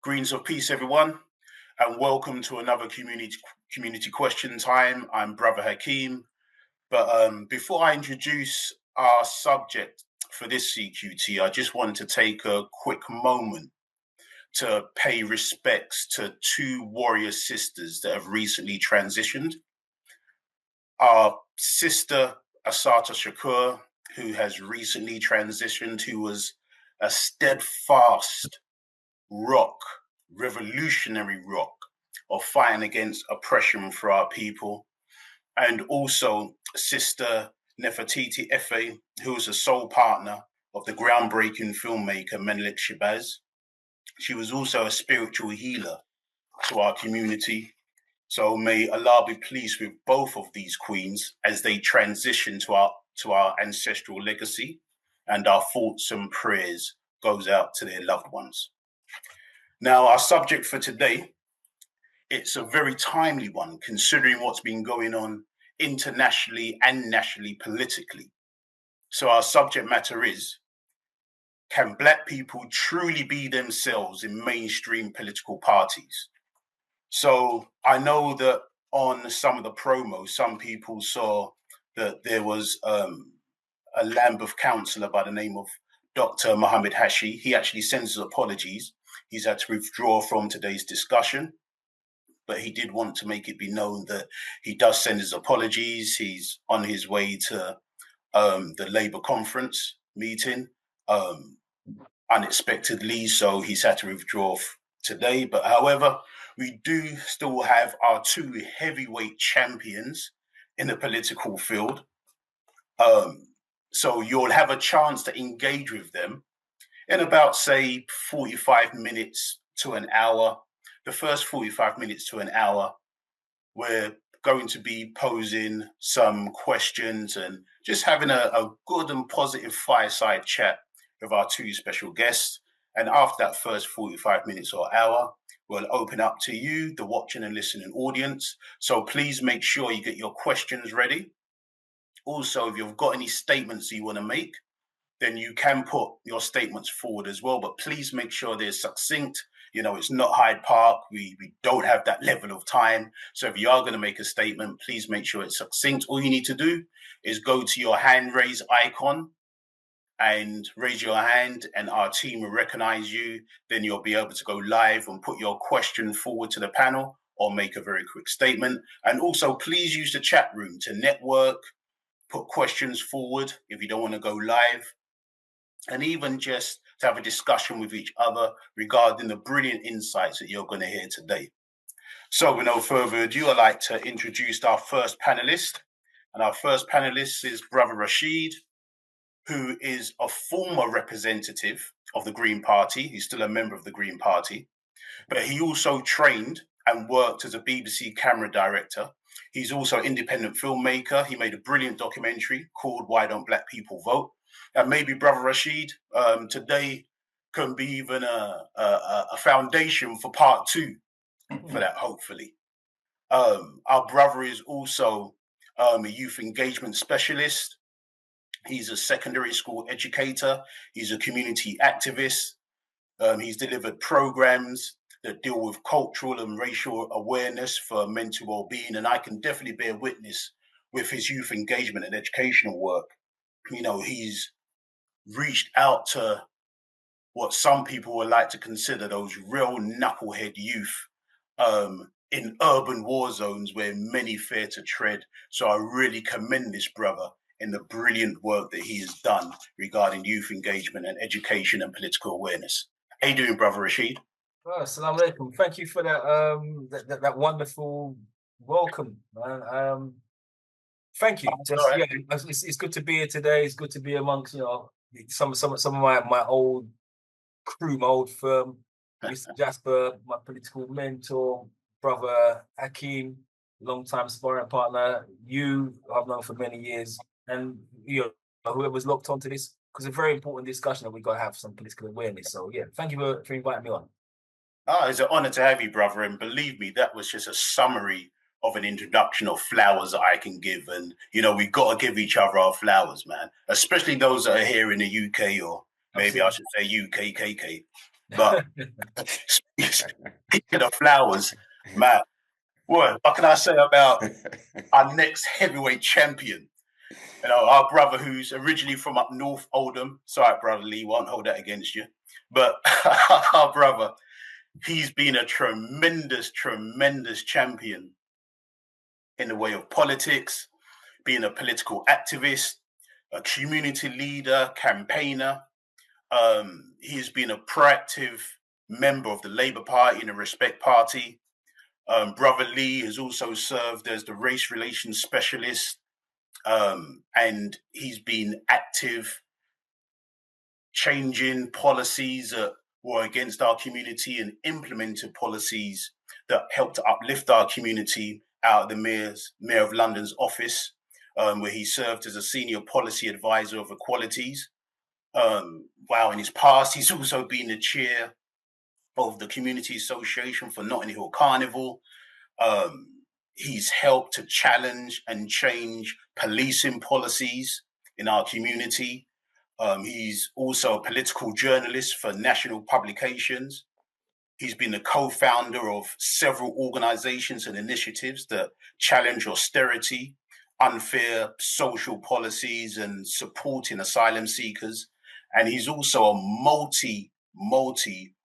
Greens of peace, everyone, and welcome to another community question time. I'm Brother Hakim, but before I introduce our subject for this CQT, I just want to take a quick moment to pay respects to two warrior sisters that have recently transitioned. Our sister Assata Shakur, who has recently transitioned, who was a steadfast rock, revolutionary rock of fighting against oppression for our people. And also Sister Nefertiti Efe, who was a sole partner of the groundbreaking filmmaker Menelik Shabazz. She was also a spiritual healer to our community. So may Allah be pleased with both of these queens as they transition to our ancestral legacy, and our thoughts and prayers goes out to their loved ones. Now, our subject for today, it's a very timely one, considering what's been going on internationally and nationally politically. So our subject matter is, can Black people truly be themselves in mainstream political parties? So I know that on some of the promos, some people saw that there was a Lambeth councillor by the name of Dr. MAHAMED HASHI. He actually sends his apologies. He's had to withdraw from today's discussion, but he did want to make it be known that he does send his apologies. He's on his way to the Labour conference meeting unexpectedly, so he's had to withdraw today. But however, we do still have our two heavyweight champions in the political field. So you'll have a chance to engage with them in about, say, 45 minutes to an hour. The first 45 minutes to an hour, we're going to be posing some questions and just having a good and positive fireside chat with our two special guests. And after that first 45 minutes or hour, we'll open up to you, the watching and listening audience. So please make sure you get your questions ready. Also, if you've got any statements you want to make, then you can put your statements forward as well, but please make sure they're succinct. You know, it's not Hyde Park. We don't have that level of time. So if you are going to make a statement, please make sure it's succinct. All you need to do is go to your hand raise icon and raise your hand, and our team will recognize you. Then you'll be able to go live and put your question forward to the panel or make a very quick statement. And also, please use the chat room to network, put questions forward if you don't want to go live, and even just to have a discussion with each other regarding the brilliant insights that you're going to hear today. So with no further ado, I'd like to introduce our first panelist. And our first panelist is Brother Rashid, who is a former representative of the Green Party. He's still a member of the Green Party, but he also trained and worked as a BBC camera director. He's also an independent filmmaker. He made a brilliant documentary called Why Don't Black People Vote? And maybe Brother Rashid today can be even a foundation for part two for that, hopefully. Our brother is also a youth engagement specialist. He's a secondary school educator. He's a community activist. He's delivered programs that deal with cultural and racial awareness for mental well-being. And I can definitely bear witness with his youth engagement and educational work. You know, he's reached out to what some people would like to consider those real knucklehead youth in urban war zones where many fear to tread. So I really commend this brother in the brilliant work that he has done regarding youth engagement and education and political awareness. How you doing, Brother Rashid? Oh, Assalamu alaikum. Thank you for that wonderful welcome, man. Thank you. Yeah, it's good to be here today. It's good to be amongst, you know, some of my old crew, my old firm, Mr. JASPER, my political mentor, Brother Hakim, long-time sparring partner. You I've known for many years, and you know, whoever's locked onto this, because it's a very important discussion that we got to have some political awareness. So yeah, thank you for inviting me on. It's an honor to have you, brother. And believe me, that was just a summary of an introduction of flowers that I can give. And, you know, we've got to give each other our flowers, man, especially those that are here in the UK, or maybe I should say UKKK. But Speaking of flowers, man, what can I say about our next heavyweight champion? You know, our brother who's originally from up north, Oldham. Sorry, brother Lee, won't hold that against you. But our brother, he's been a tremendous, tremendous champion in the way of politics, being a political activist, a community leader, campaigner. He's been a proactive member of the Labour Party and the Respect Party. Brother Lee has also served as the race relations specialist, and he's been active changing policies that were against our community and implemented policies that helped to uplift our community out of the Mayor of London's office, where he served as a senior policy advisor of equalities. Wow, in his past, he's also been the chair of the Community Association for Notting Hill Carnival. He's helped to challenge and change policing policies in our community. He's also a political journalist for national publications. He's been the co-founder of several organizations and initiatives that challenge austerity, unfair social policies, and supporting asylum seekers. And he's also a multi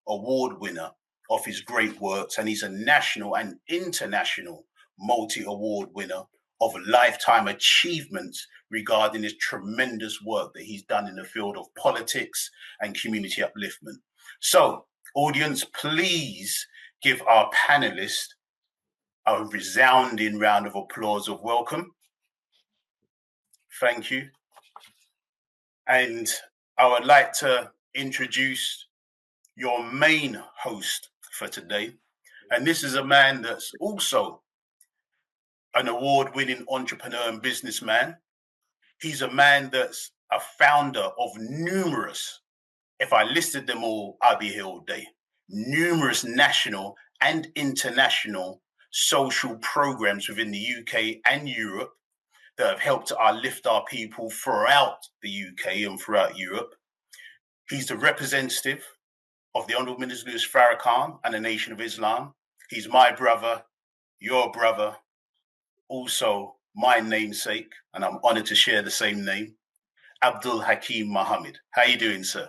award winner of his great works. And he's a national and international multi-award winner of lifetime achievements regarding his tremendous work that he's done in the field of politics and community upliftment. So, audience, please give our panelists a resounding round of applause of welcome. Thank you. And I would like to introduce your main host for today. And this is a man that's also an award-winning entrepreneur and businessman. He's a man that's a founder of numerous, if I listed them all, I'd be here all day, numerous national and international social programs within the UK and Europe that have helped to uplift our people throughout the UK and throughout Europe. He's the representative of the Honourable Minister Louis Farrakhan and the Nation of Islam. He's my brother, your brother, also my namesake, and I'm honoured to share the same name, ABDUL-HAKEEM MAHAMED. How are you doing, sir?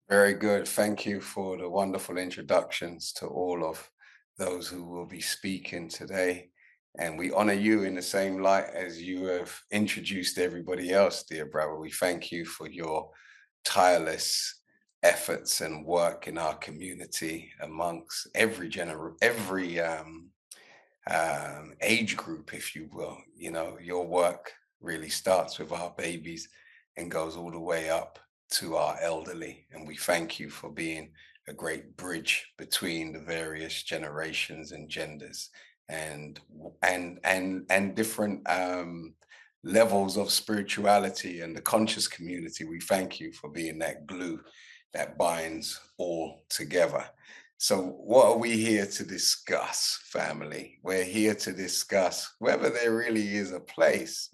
Very good. Thank you for the wonderful introductions to all of those who will be speaking today. And we honor you in the same light as you have introduced everybody else, dear brother. We thank you for your tireless efforts and work in our community amongst every age group, if you will. You know, your work really starts with our babies and goes all the way up to our elderly, and we thank you for being a great bridge between the various generations and genders and different levels of spirituality and the conscious community. We thank you for being that glue that binds all together. So what are we here to discuss, family? We're here to discuss whether there really is a place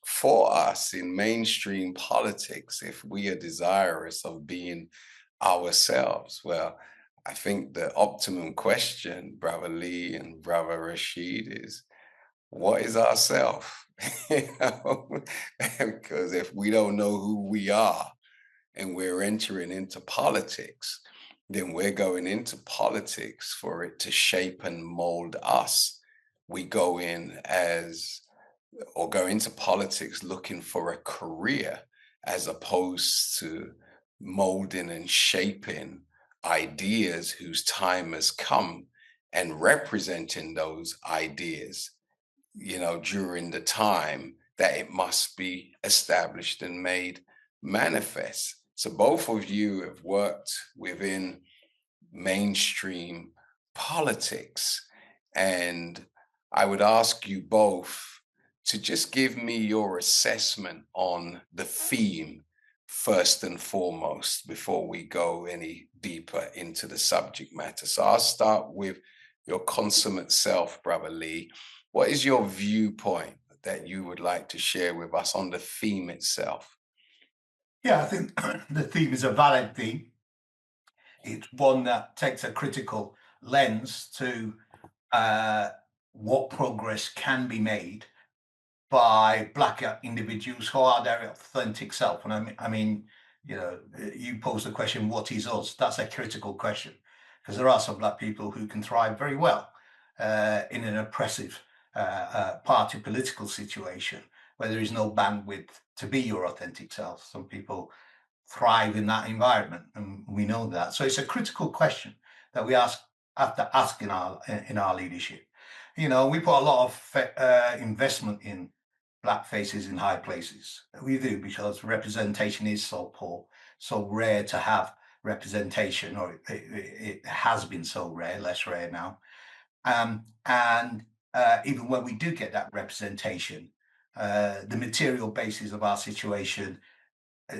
for us in mainstream politics if we are desirous of being ourselves. Well, I think the optimum question, Brother Lee and Brother Rashid, is what is ourself? Because if we don't know who we are and we're entering into politics, then we're going into politics for it to shape and mold us. We go into politics looking for a career as opposed to molding and shaping ideas whose time has come and representing those ideas, you know, during the time that it must be established and made manifest. So both of you have worked within mainstream politics, and I would ask you both to just give me your assessment on the theme first and foremost before we go any deeper into the subject matter. So I'll start with your consummate self, Brother Lee. What is your viewpoint that you would like to share with us on the theme itself? Yeah, I think the theme is a valid theme. it's one that takes a critical lens to what progress can be made by Black individuals who are their authentic self. And I mean, you know, you pose the question, what is us? That's a critical question, because there are some Black people who can thrive very well in an oppressive party political situation where there is no bandwidth to be your authentic self. Some people thrive in that environment, and we know that. So it's a critical question that we have to ask in our leadership. You know, we put a lot of investment in Black faces in high places. We do, because representation is so poor, so rare to have representation, or it has been so rare, less rare now. And even when we do get that representation, the material basis of our situation,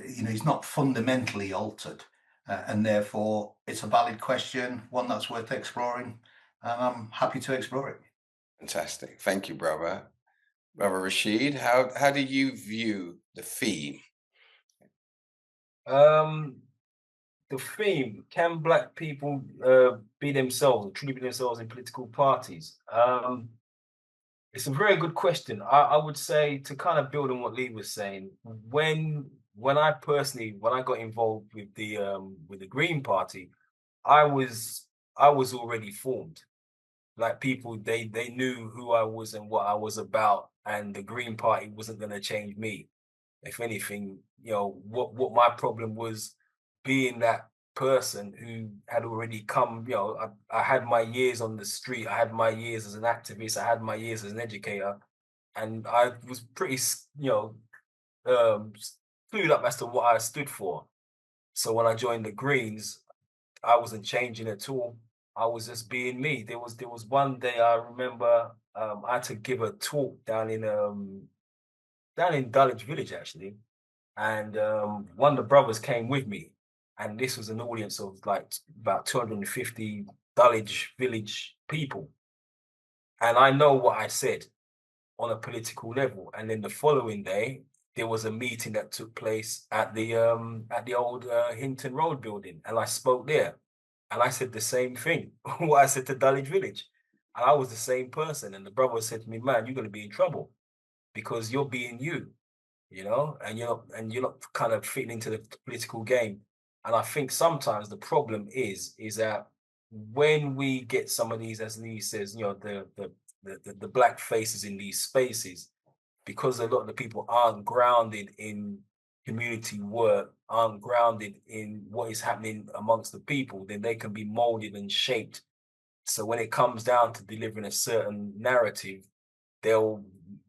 you know, is not fundamentally altered. And therefore, it's a valid question, one that's worth exploring, and I'm happy to explore it. Fantastic. Thank you, brother. Brother Rashid, how do you view the theme? The theme, can Black people be themselves, truly be themselves in political parties? It's a very good question. I would say, to kind of build on what Lee was saying, when I got involved with the Green Party, I was already formed. Like, people, they knew who I was and what I was about, and the Green Party wasn't going to change me. If anything, you know, what my problem was, being that person who had already come, you know, I had my years on the street, I had my years as an activist, I had my years as an educator, and I was pretty, you know, clued up as to what I stood for. So when I joined the Greens, I wasn't changing at all. I was just being me. There was one day I remember, I had to give a talk down in Dulwich Village, actually, and one of the brothers came with me, and this was an audience of like about 250 Dulwich Village people, and I know what I said on a political level. And then the following day, there was a meeting that took place at the old Hinton Road building, and I spoke there, and I said the same thing what I said to Dulwich Village, and I was the same person. And the brother said to me, "Man, you're going to be in trouble because you're being you, you know, and you're not kind of fitting into the political game." And I think sometimes the problem is that when we get some of these, as Lee says, you know, the Black faces in these spaces, because a lot of the people aren't grounded in community work, aren't grounded in what is happening amongst the people, then they can be molded and shaped. So when it comes down to delivering a certain narrative, they'll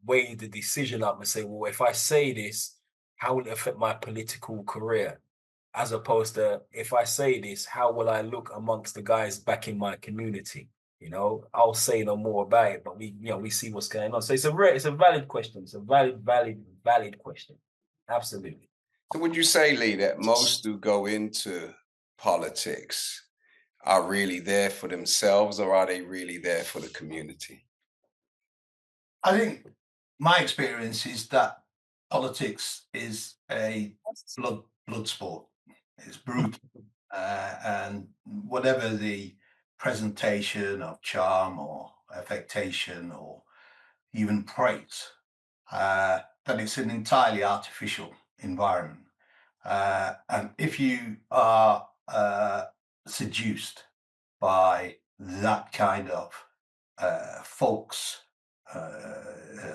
weigh the decision up and say, well, if I say this, how will it affect my political career? As opposed to, if I say this, how will I look amongst the guys back in my community? You know, I'll say no more about it, but we see what's going on. So it's a valid question. It's a valid question. Absolutely. So would you say, Lee, that most who go into politics are really there for themselves, or are they really there for the community? I think my experience is that politics is a blood sport. It's brutal, and whatever the presentation of charm or affectation or even praise, that it's an entirely artificial environment. And if you are seduced by that kind of folks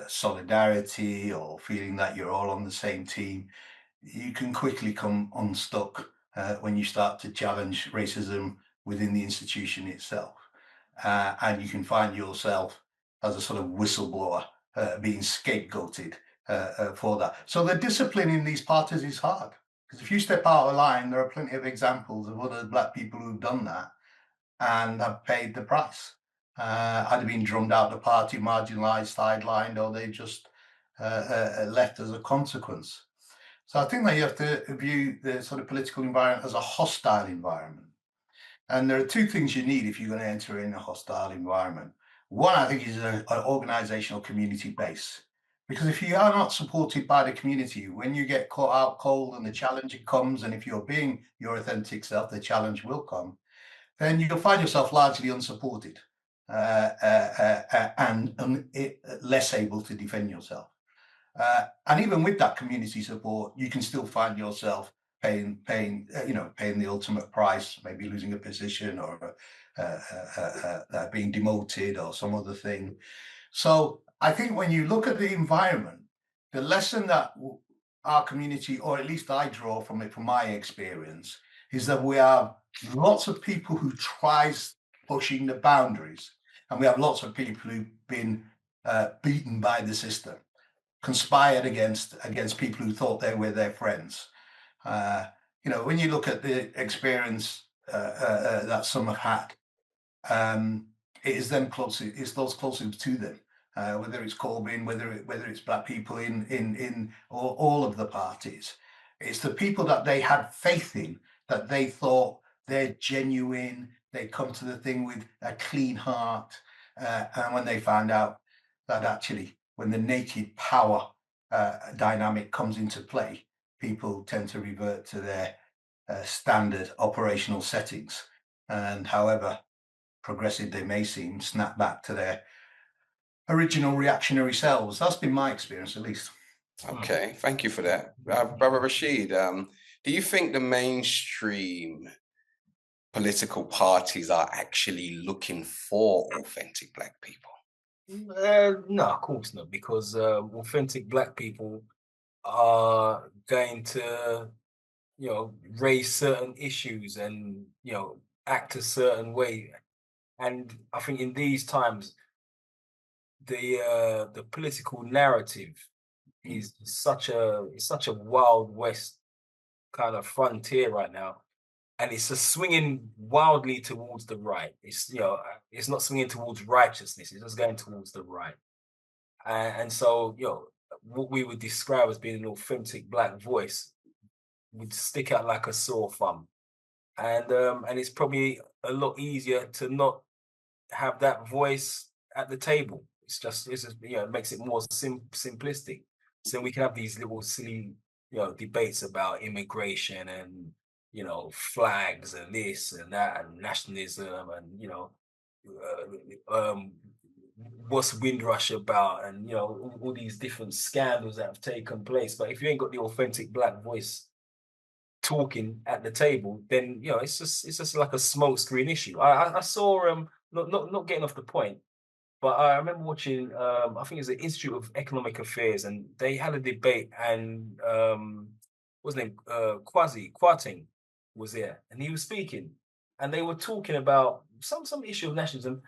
solidarity, or feeling that you're all on the same team, you can quickly come unstuck when you start to challenge racism within the institution itself. And you can find yourself as a sort of whistleblower being scapegoated for that. So the discipline in these parties is hard, because if you step out of line, there are plenty of examples of other Black people who've done that and have paid the price. Either been drummed out of the party, marginalised, sidelined, or they just left as a consequence. So I think that you have to view the sort of political environment as a hostile environment. And there are two things you need if you're going to enter in a hostile environment. One, I think, is an organisational community base, Because if you are not supported by the community, when you get caught out cold and the challenge comes, and if you're being your authentic self, the challenge will come, then you'll find yourself largely unsupported and less able to defend yourself. And even with that community support, you can still find yourself paying the ultimate price, maybe losing a position or being demoted or some other thing. So I think when you look at the environment, the lesson that our community, or at least I draw from it, from my experience, is that we have lots of people who tries pushing the boundaries, and we have lots of people who've been beaten by the system, conspired against people who thought they were their friends. When you look at the experience that some have had, it is them closer. It's those closest to them, whether it's Corbyn, whether it's black people in all of the parties. It's the people that they had faith in, that they thought they're genuine. They come to the thing with a clean heart, and when they find out that actually, when the naked power dynamic comes into play, people tend to revert to their standard operational settings, and however progressive they may seem, snap back to their original reactionary selves. That's been my experience, at least. Okay, thank you for that. Brother Rashid, do you think the mainstream political parties are actually looking for authentic black people? No, of course not, because authentic black people are going to, raise certain issues and, act a certain way. And I think in these times, the political narrative is such a Wild West kind of frontier right now, and it's just swinging wildly towards the right. It's not swinging towards righteousness; it's just going towards the right. And so, what we would describe as being an authentic black voice would stick out like a sore thumb, and it's probably a lot easier to not have that voice at the table. It's just it makes it more simplistic. So we can have these little silly debates about immigration and flags and this and that and nationalism and what's Windrush about, and all these different scandals that have taken place. But if you ain't got the authentic black voice talking at the table, then it's just like a smokescreen issue. I saw not getting off the point, but I remember watching I think it was the Institute of Economic Affairs, and they had a debate, and what's his name, Kwarteng was there, and he was speaking, and they were talking about some issue of nationalism,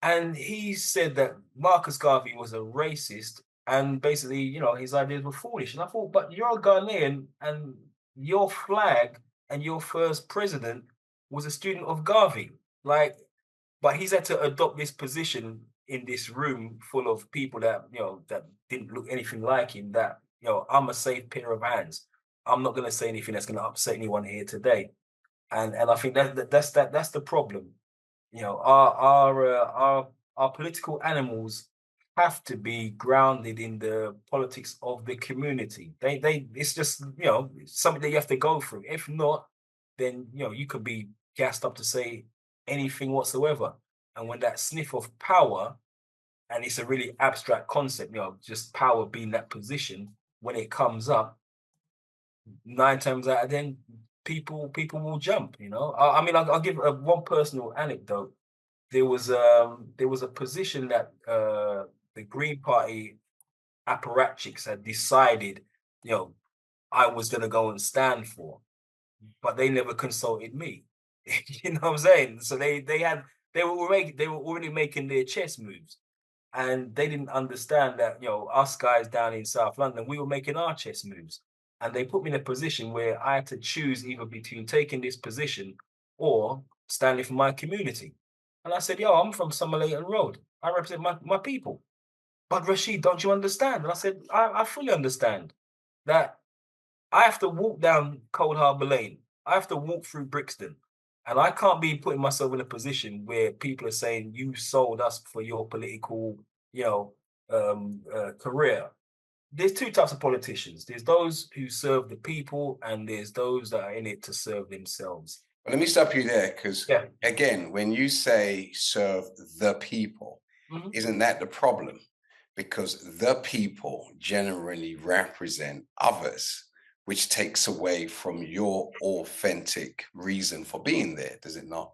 and he said that Marcus Garvey was a racist, and basically his ideas were foolish. And I thought, but you're a Ghanaian, and your flag and your first president was a student of Garvey, but he's had to adopt this position in this room full of people that that didn't look anything like him, that I'm a safe pair of hands. I'm not going to say anything that's going to upset anyone here today. And I think that's the problem. Our political animals have to be grounded in the politics of the community. It's just something that you have to go through. If not, then you could be gassed up to say anything whatsoever. And when that sniff of power, and it's a really abstract concept, just power being that position, when it comes up, 9 times out of 10, people will jump. I mean, I'll give one personal anecdote. There was a position that the Green Party apparatchiks had decided, I was going to go and stand for, but they never consulted me. You know what I'm saying? So they were already making their chess moves, and they didn't understand that us guys down in South London, we were making our chess moves, and they put me in a position where I had to choose either between taking this position or standing for my community. And I said, I'm from Summer Leighton Road. I represent my people. But Rashid, don't you understand? And I said, I fully understand that I have to walk down Cold Harbour Lane. I have to walk through Brixton. And I can't be putting myself in a position where people are saying, you sold us for your political, career. there's two types of politicians. There's those who serve the people, and there's those that are in it to serve themselves. Well, let me stop you there, because Yeah. again, when you say serve the people, isn't that the problem? Because the people generally represent others, which takes away from your authentic reason for being there, does it not?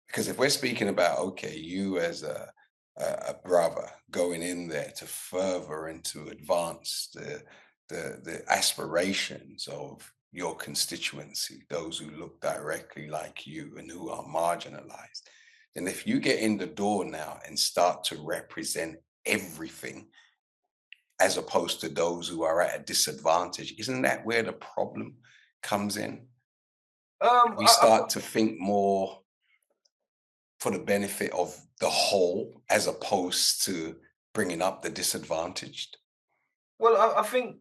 Because if we're speaking about, okay, you as a brother going in there to further and to advance the aspirations of your constituency, those who look directly like you and who are marginalized, and if you get in the door now and start to represent everything as opposed to those who are at a disadvantage, isn't that where the problem comes in? We start to think more for the benefit of the whole as opposed to bringing up the disadvantaged? Well, I think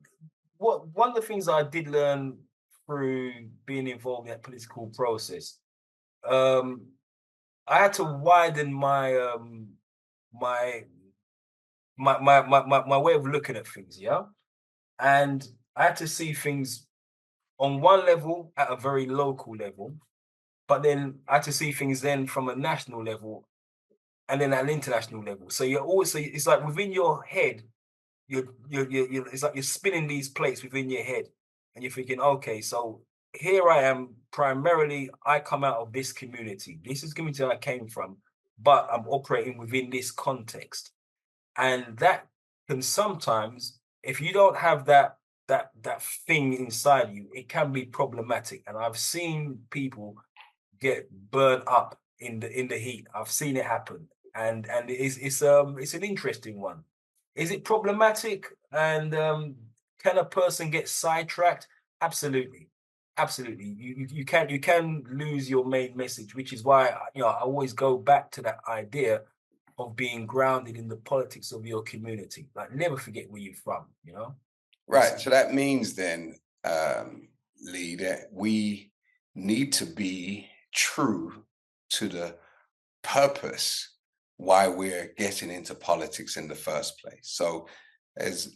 one of the things I did learn through being involved in that political process, I had to widen my my way of looking at things, yeah. And I had to see things on one level at a very local level, but then I had to see things then from a national level, and then at an international level. So you're always, it's like within your head, you're it's like you're spinning these plates within your head, and you're thinking, okay, so here I am. Primarily, I come out of this community. This is the community I came from, but I'm operating within this context. And that can sometimes, if you don't have that thing inside you, it can be problematic. And I've seen people get burnt up in the heat. I've seen it happen, and it's an interesting one. Is it problematic? And can a person get sidetracked? Absolutely, absolutely. You can lose your main message, which is why I always go back to that idea of being grounded in the politics of your community. Like, never forget where you're from, Right. So that means then, Lee, that we need to be true to the purpose why we're getting into politics in the first place. So as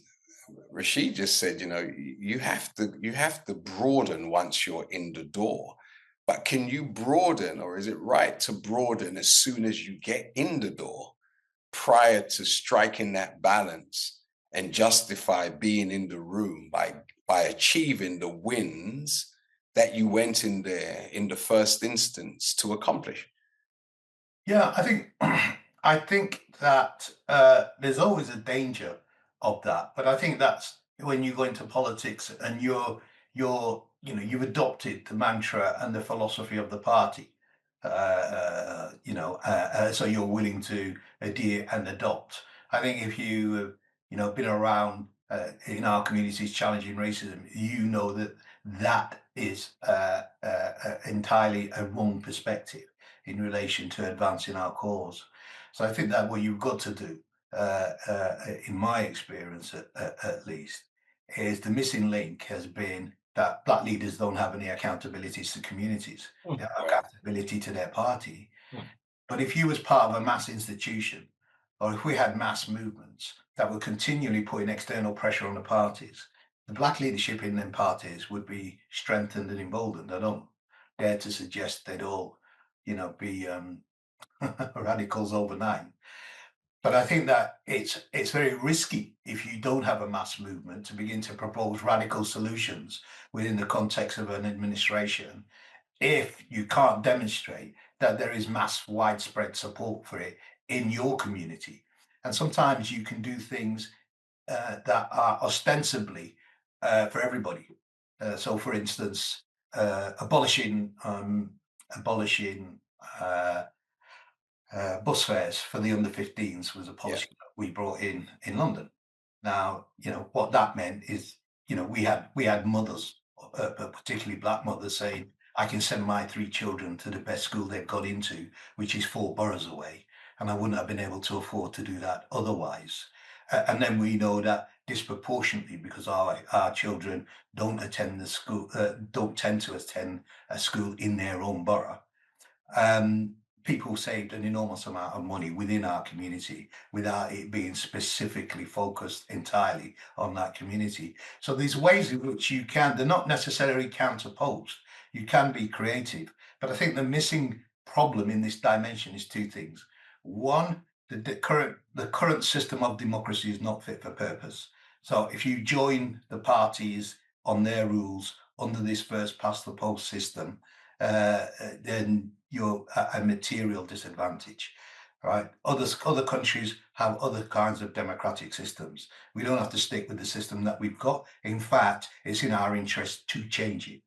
Rashid just said, you have to broaden once you're in the door. But can you broaden, or is it right to broaden as soon as you get in the door, prior to striking that balance and justify being in the room by achieving the wins that you went in there in the first instance to accomplish? Yeah, I think that there's always a danger of that, but I think that's when you go into politics and you've adopted the mantra and the philosophy of the party, so you're willing to adhere and adopt. I think if you been around in our communities challenging racism, you know that is entirely a wrong perspective in relation to advancing our cause. So I think that what you've got to do, in my experience at least, is the missing link has been that Black leaders don't have any accountabilities to communities, they have accountability to their party. But if you was part of a mass institution, or if we had mass movements that were continually putting external pressure on the parties, the Black leadership in them parties would be strengthened and emboldened. I don't dare to suggest they'd all be radicals overnight. But I think that it's very risky if you don't have a mass movement to begin to propose radical solutions within the context of an administration, if you can't demonstrate that there is mass widespread support for it in your community. And sometimes you can do things that are ostensibly for everybody. So for instance, abolishing bus fares for the under 15s was a policy that we brought in London. Now, what that meant is, we had mothers, particularly Black mothers, saying, I can send my 3 children to the best school they've got into, which is 4 boroughs away, and I wouldn't have been able to afford to do that otherwise. And then we know that disproportionately, because our children don't attend the school, don't tend to attend a school in their own borough. people saved an enormous amount of money within our community without it being specifically focused entirely on that community. So there's ways in which you can, they're not necessarily counterposed. You can be creative. But I think the missing problem in this dimension is two things. One, the current system of democracy is not fit for purpose. So if you join the parties on their rules under this first past the post system, then you're at a material disadvantage, right? Other countries have other kinds of democratic systems. We don't have to stick with the system that we've got. In fact, it's in our interest to change it.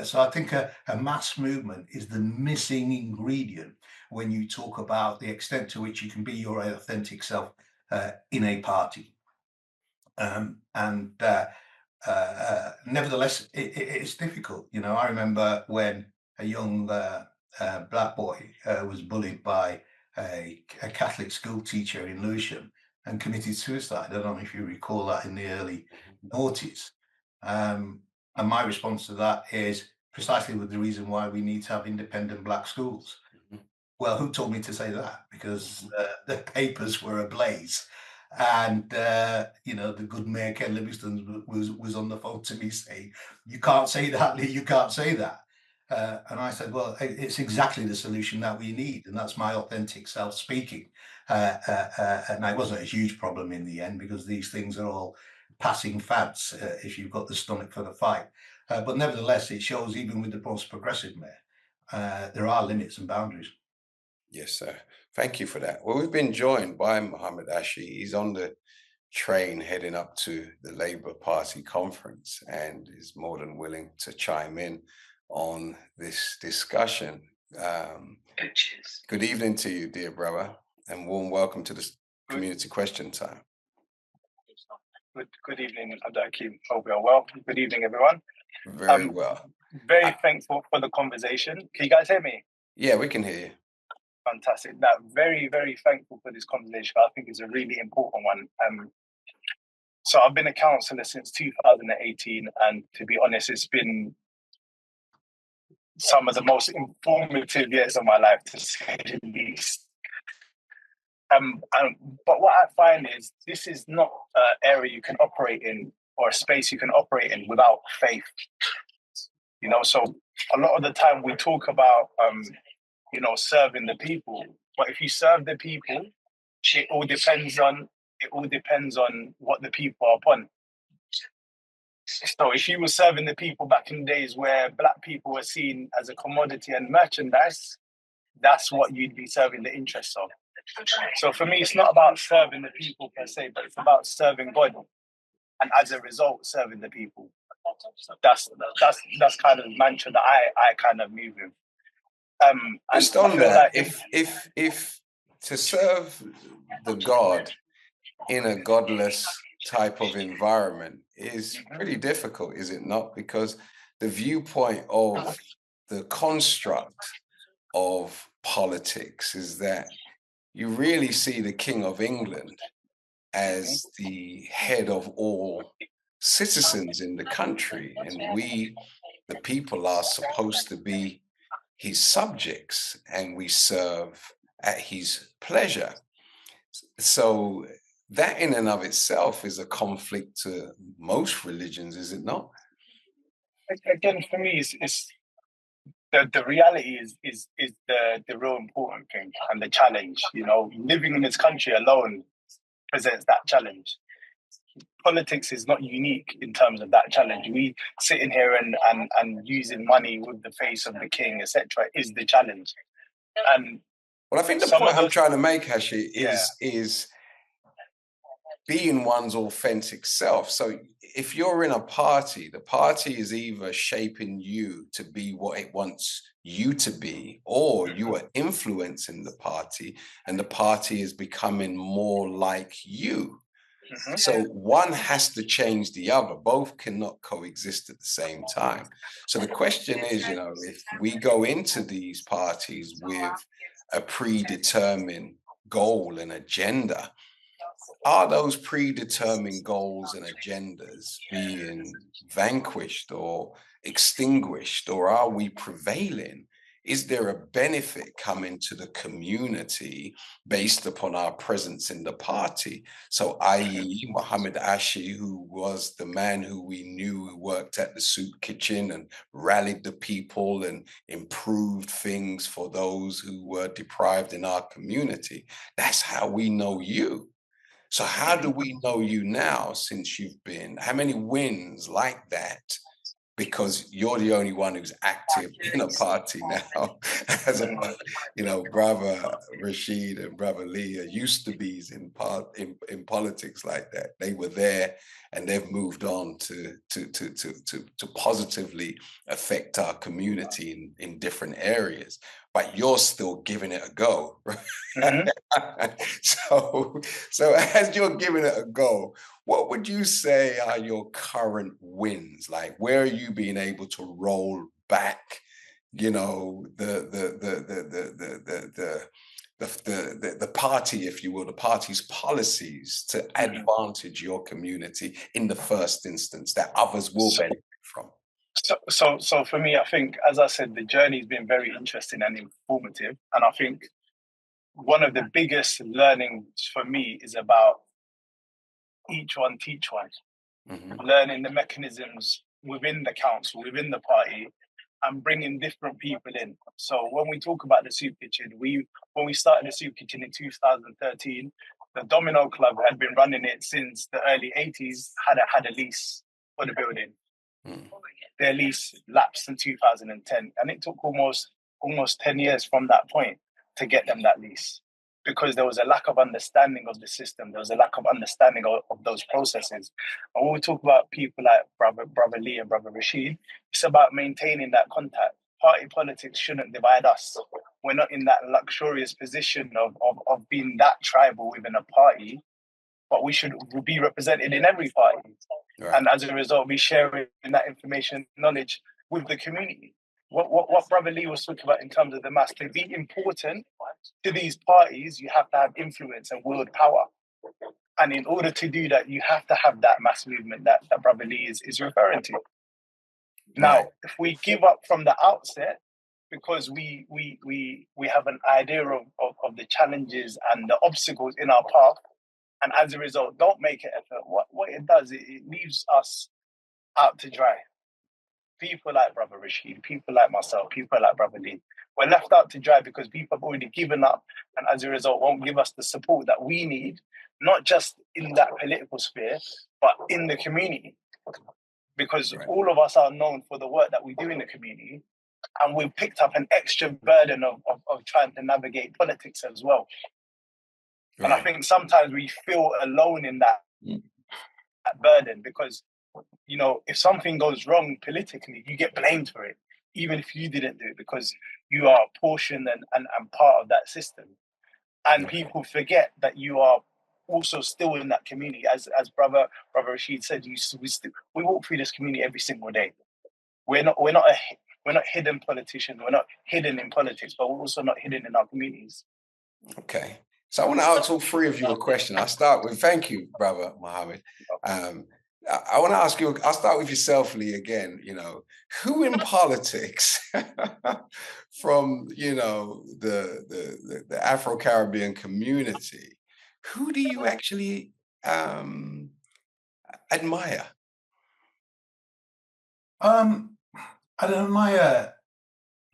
So I think a mass movement is the missing ingredient when you talk about the extent to which you can be your authentic self in a party. Nevertheless, it's difficult. You know, I remember when a young black boy was bullied by a Catholic school teacher in Lewisham and committed suicide. I don't know if you recall that in the early noughties. And my response to that is precisely with the reason why we need to have independent black schools. Well, who told me to say that? Because the papers were ablaze. And, you know, the good Mayor Ken Livingstone was on the phone to me saying, you can't say that, Lee, you can't say that. And I said, well, it's exactly the solution that we need. And that's my authentic self speaking. And it wasn't a huge problem in the end because these things are all passing fads if you've got the stomach for the fight. But nevertheless, it shows even with the most progressive mayor, there are limits and boundaries. Yes, sir. Thank you for that. Well, we've been joined by Mohamed HASHI. He's on the train heading up to the Labour Party conference and is more than willing to chime in on this discussion. Good evening to you, dear brother, and warm welcome to the community question time. Good evening, ABDUL-HAKEEM. Hope you're well. Good evening, everyone. Very well. Very thankful for the conversation. Can you guys hear me? Yeah, we can hear you. Fantastic. Very, very thankful for this conversation. I think it's a really important one. So I've been a councillor since 2018, and to be honest, it's been some of the most informative years of my life, to say the least. But what I find is this is not an area you can operate in or a space you can operate in without faith. You know, so a lot of the time we talk about, you know, serving the people. But if you serve the people, it all depends on what the people are upon. So if you were serving the people back in the days where black people were seen as a commodity and merchandise, that's what you'd be serving the interests of. So for me, it's not about serving the people per se, but it's about serving God, and as a result, serving the people. That's kind of the mantra that I kind of move with. Just on that, if to serve the God in a godless type of environment is pretty difficult, is it not? Because the viewpoint of the construct of politics is that you really see the King of England as the head of all citizens in the country, and we, the people, are supposed to be his subjects, and we serve at his pleasure. So that in and of itself is a conflict to most religions, is it not? Again, for me, it's the reality is the real important thing and the challenge. You know, living in this country alone presents that challenge. Politics is not unique in terms of that challenge. We sitting here and using money with the face of the king, etc., is the challenge. And well, I think the point I'm trying to make, HASHI, is being one's authentic self. So if you're in a party, the party is either shaping you to be what it wants you to be, or you are influencing the party and the party is becoming more like you. So one has to change the other. Both cannot coexist at the same time. So the question is, you know, if we go into these parties with a predetermined goal and agenda, are those predetermined goals and agendas being vanquished or extinguished, or are we prevailing is there a benefit coming to the community based upon our presence in the party? So, i.e., Mohammed Ashi, who was the man who we knew who worked at the soup kitchen and rallied the people and improved things for those who were deprived in our community. That's how we know you. So how do we know you now, since you've been, how many wins like that? Because you're the only one who's active in a party now, as a, you know, brother Rashid and brother Lee are used to be in politics like that. They were there, and they've moved on to positively affect our community in different areas. But you're still giving it a go, right? So as you're giving it a go, what would you say are your current wins? Like, where are you being able to roll back, you know, the party, if you will, the party's policies to advantage your community in the first instance that others will benefit from? So for me, I think, as I said, the journey's been very interesting and informative. And I think one of the biggest learnings for me is about each one teach one, learning the mechanisms within the council, within the party, and bringing different people in. So when we talk about the soup kitchen, when we started the soup kitchen in 2013, the Domino Club had been running it since the early 80s, had a lease for the building. Their lease lapsed in 2010, and it took almost 10 years from that point to get them that lease, because there was a lack of understanding of the system. There was a lack of understanding of those processes. And when we talk about people like Brother Lee and Brother Rashid, it's about maintaining that contact. Party politics shouldn't divide us. We're not in that luxurious position of being that tribal within a party, but we should be represented in every party. Right. And as a result, be sharing that information, knowledge with the community. What Brother Lee was talking about in terms of the mass, to be important to these parties, you have to have influence and world power. And in order to do that, you have to have that mass movement that Brother Lee is referring to. Now, right. If we give up from the outset, because we have an idea of the challenges and the obstacles in our path, and as a result, don't make an effort, what it does, it leaves us out to dry. People like Brother Rashid, people like myself, people like Brother Lee, we're left out to dry because people have already given up, and as a result won't give us the support that we need, not just in that political sphere, but in the community. Because right. All of us are known for the work that we do in the community, and we've picked up an extra burden of trying to navigate politics as well. Right. And I think sometimes we feel alone in that burden, because, you know, if something goes wrong politically, you get blamed for it, even if you didn't do it, because you are a portion and part of that system. And people forget that you are also still in that community. As Brother Rashid said, we walk through this community every single day. We're not hidden politicians. We're not hidden in politics, but we're also not hidden in our communities. Okay. So I want to ask all three of you a question. I'll start with, thank you, Brother Mohammed. I want to ask you, I'll start with yourself, Lee, again. You know, who in politics from, you know, the Afro-Caribbean community, who do you actually admire? I admire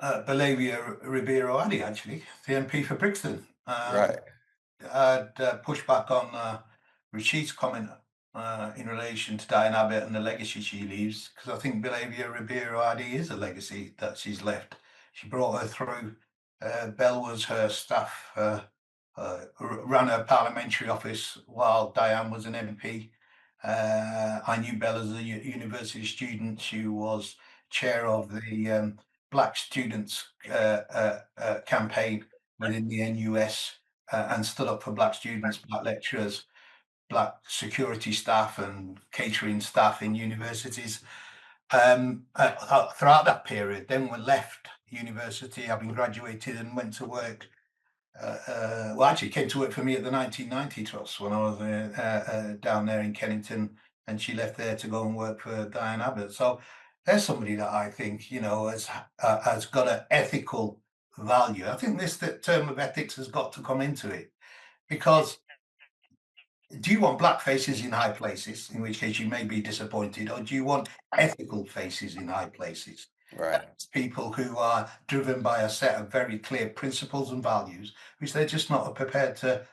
Bellavia Ribeiro Addy, actually, the MP for Brixton. Right. I'd push back on Rashid's comment in relation to Diane Abbott and the legacy she leaves, because I think Bellavia Ribeiro Addy is a legacy that she's left. She brought her through. Bell was her staff, ran her parliamentary office while Diane was an MP. I knew Bell as a university student. She was chair of the Black Students campaign within the NUS, and stood up for Black students, Black lecturers, Black security staff and catering staff in universities. Throughout that period, then we left university, having graduated, and went to work. Well, actually came to work for me at the 1990 Trust when I was down there in Kennington, and she left there to go and work for Diane Abbott. So There's somebody that I think, has got an ethical value. I think the term of ethics has got to come into it, because do you want black faces in high places, in which case you may be disappointed, or do you want ethical faces in high places? Right. People who are driven by a set of very clear principles and values, which they're just not prepared to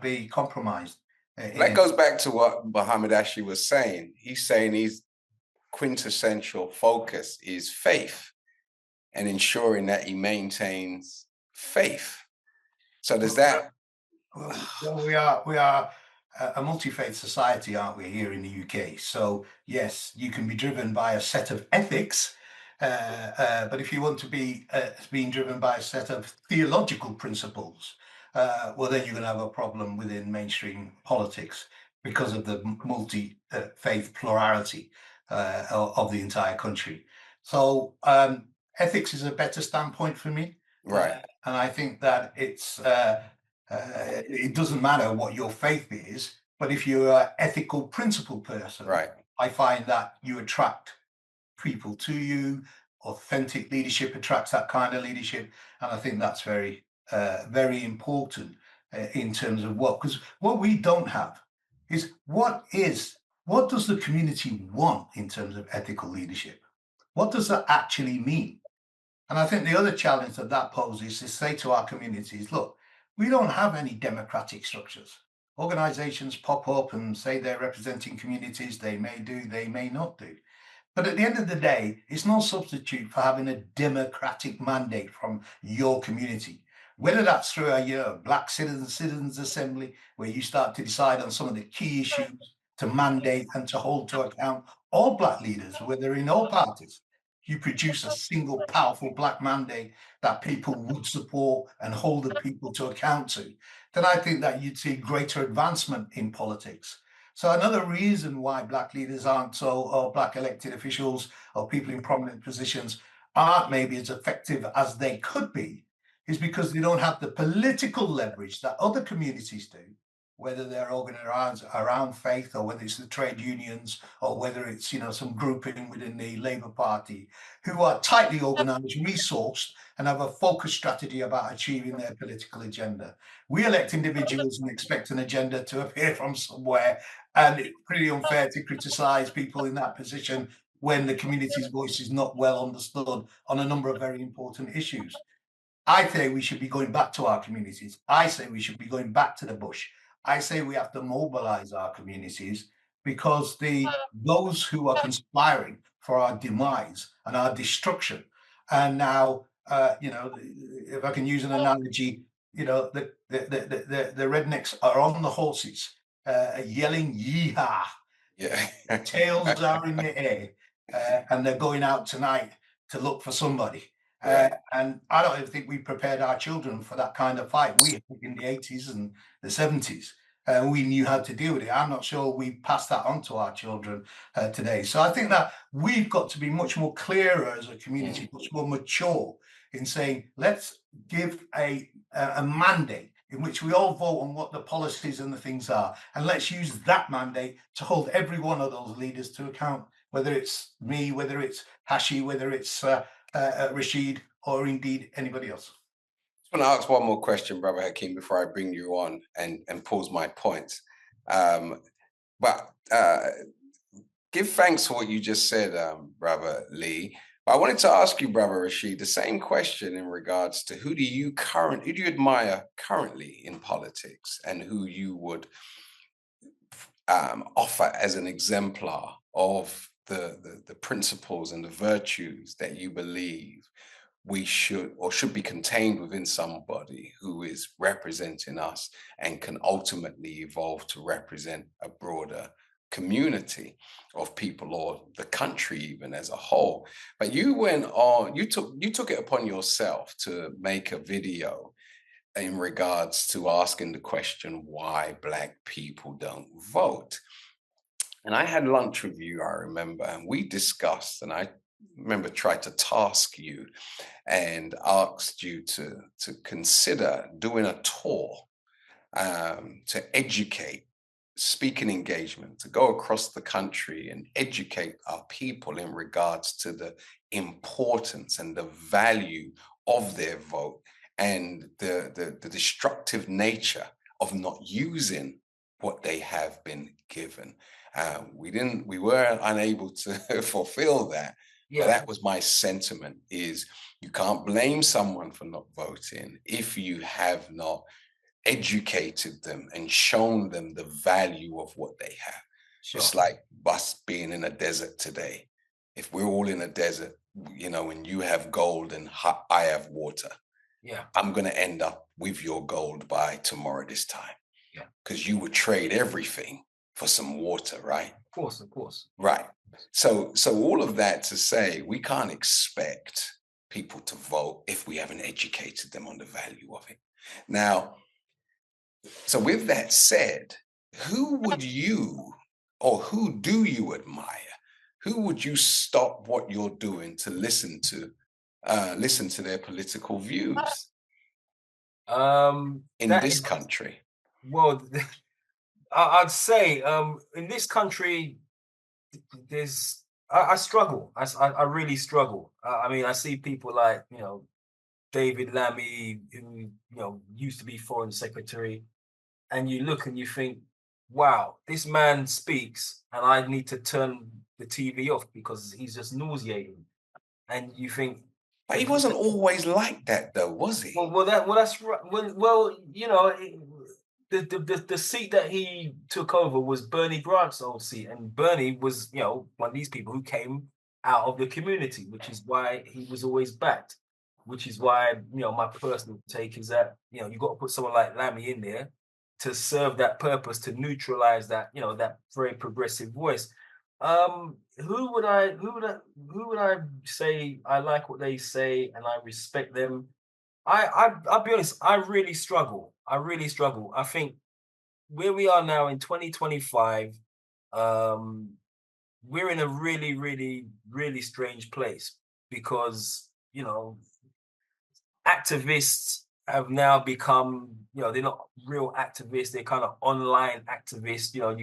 be compromised. That goes back to what Muhammad Ashi was saying. He's saying his quintessential focus is faith and ensuring that he maintains faith. So does that... Well, we are a multi-faith society, aren't we, here in the UK? So yes, you can be driven by a set of ethics, but if you want to be being driven by a set of theological principles, well, then you're going to have a problem within mainstream politics because of the multi-faith plurality of the entire country. So ethics is a better standpoint for me, right? And I think that it's it doesn't matter what your faith is, but if you're an ethical, principled person, right, I find that you attract people to you. Authentic leadership attracts that kind of leadership, and I think that's very, very important in terms of because what we don't have is what does the community want in terms of ethical leadership? What does that actually mean? And I think the other challenge that poses is to say to our communities, look, we don't have any democratic structures. Organizations pop up and say they're representing communities. They may do, they may not do. But at the end of the day, it's no substitute for having a democratic mandate from your community. Whether that's through a Black Citizens Assembly, where you start to decide on some of the key issues to mandate and to hold to account all Black leaders, whether in all parties, you produce a single powerful Black mandate that people would support and hold the people to account to, then I think that you'd see greater advancement in politics. So another reason why Black leaders or Black elected officials or people in prominent positions aren't maybe as effective as they could be is because they don't have the political leverage that other communities do, whether they're organized around faith or whether it's the trade unions or whether it's some grouping within the Labour Party, who are tightly organized, resourced, and have a focused strategy about achieving their political agenda. We elect individuals and expect an agenda to appear from somewhere, and it's pretty unfair to criticize people in that position when the community's voice is not well understood on a number of very important issues. I say we should be going back to our communities. I say we should be going back to the bush. I say we have to mobilize our communities, because those who are conspiring for our demise and our destruction, and now, if I can use an analogy, the rednecks are on the horses, yelling yeehaw. Yeah. Tails are in the air, and they're going out tonight to look for somebody. And I don't even think we prepared our children for that kind of fight. We in the 80s and the 70s, we knew how to deal with it. I'm not sure we passed that on to our children today. So I think that we've got to be much more clearer as a community, much more mature in saying, let's give a mandate in which we all vote on what the policies and the things are. And let's use that mandate to hold every one of those leaders to account, whether it's me, whether it's HASHI, whether it's RASHID, or indeed anybody else. I want to ask one more question, Brother Hakeem, before I bring you on and pause my points. But give thanks for what you just said, Brother Lee. But I wanted to ask you, Brother Rashid, the same question in regards to who do you admire currently in politics, and who you would offer as an exemplar of the principles and the virtues that you believe we should be contained within somebody who is representing us and can ultimately evolve to represent a broader community of people, or the country even as a whole. But you went on, you took it upon yourself to make a video in regards to asking the question why Black people don't vote. And I had lunch with you, I remember, and we discussed, and I remember tried to task you and asked you to consider doing a tour to educate speaking engagement, to go across the country and educate our people in regards to the importance and the value of their vote and the destructive nature of not using what they have been given. We were unable to fulfill that. Yeah. But that was my sentiment, is you can't blame someone for not voting if you have not educated them and shown them the value of what they have. Sure. It's like us being in a desert today. If we're all in a desert, you know, and you have gold and I have water, yeah, I'm going to end up with your gold by tomorrow this time. Yeah. Because you would trade everything for some water, right? Of course, of course. Right. So all of that to say, we can't expect people to vote if we haven't educated them on the value of it. Now, so with that said, who would you, or who do you admire? Who would you stop what you're doing to listen to their political views in this country? Well, I'd say in this country, I struggle. I really struggle. I mean, I see people like, you know, David Lammy, who, you know, used to be Foreign Secretary, and you look and you think, wow, this man speaks and I need to turn the TV off because he's just nauseating. And you think, but he wasn't always like that, though, was he? That's right. Well, you know, the seat that he took over was Bernie Grant's old seat, and Bernie was, you know, one of these people who came out of the community, which is why he was always backed. Which is why, you know, my personal take is that, you know, you got to put someone like Lammy in there to serve that purpose, to neutralize that, you know, that very progressive voice. Who would I say I like what they say and I respect them? I'll be honest, I really struggle. I think where we are now in 2025, we're in a really, really, really strange place because, you know, activists have now become, you know, they're not real activists, they're kind of online activists. You know,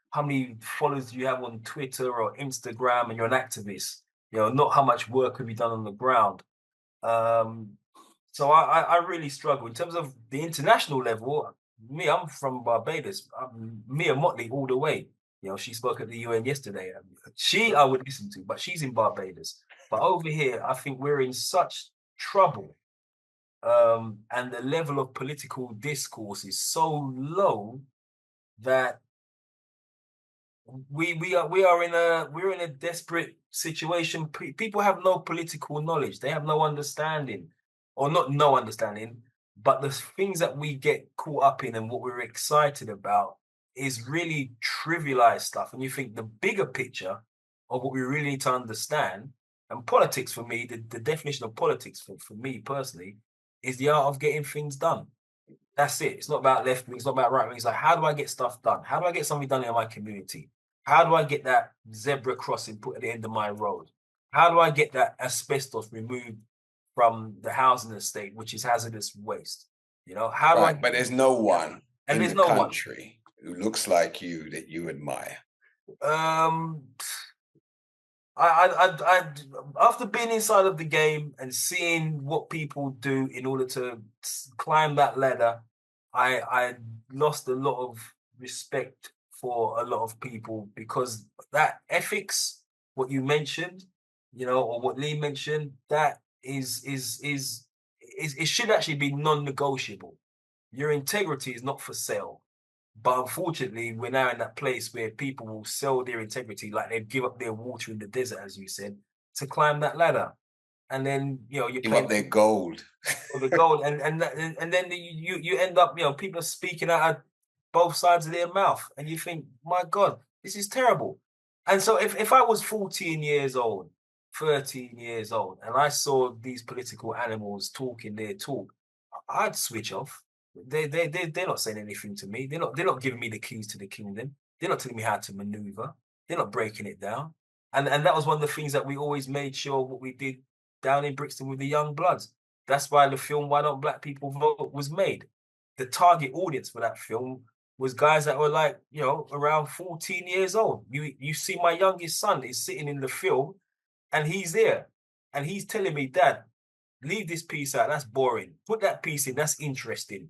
how many followers do you have on Twitter or Instagram and you're an activist? You know, not how much work have you done on the ground. So I really struggle. In terms of the international level, I'm from Barbados. Mia Motley all the way. You know, she spoke at the UN yesterday. I would listen to, but she's in Barbados. But over here, I think we're in such trouble. And the level of political discourse is so low that we're in a desperate situation. People have no political knowledge. They have no understanding, or not no understanding, but the things that we get caught up in and what we're excited about is really trivialized stuff. And you think the bigger picture of what we really need to understand, and politics for me, the definition of politics for me personally, is the art of getting things done. That's it. It's not about left wing, it's not about right wing. It's like, how do I get stuff done? How do I get something done in my community? How do I get that zebra crossing put at the end of my road? How do I get that asbestos removed from the housing estate, which is hazardous waste? You know, how do I? But there's no one in the country who looks like you that you admire. I after being inside of the game and seeing what people do in order to climb that ladder, I lost a lot of respect for a lot of people, because that ethics, what you mentioned, you know, or what Lee mentioned, that is it should actually be non-negotiable. Your integrity is not for sale. But unfortunately, we're now in that place where people will sell their integrity, like they give up their water in the desert, as you said, to climb that ladder. And then, you know, you give up their gold. The gold, and then you end up, you know, people are speaking out of both sides of their mouth, and you think, my God, this is terrible. And so if I was 14 years old, 13 years old, and I saw these political animals talking their talk, I'd switch off. They're not saying anything to me. They're not giving me the keys to the kingdom. They're not telling me how to maneuver. They're not breaking it down. And that was one of the things that we always made sure what we did down in Brixton with the young bloods. That's why the film Why Don't Black People Vote was made. The target audience for that film was guys that were like, you know, around 14 years old. You see my youngest son is sitting in the film and he's there and he's telling me, Dad, leave this piece out. That's boring. Put that piece in. That's interesting.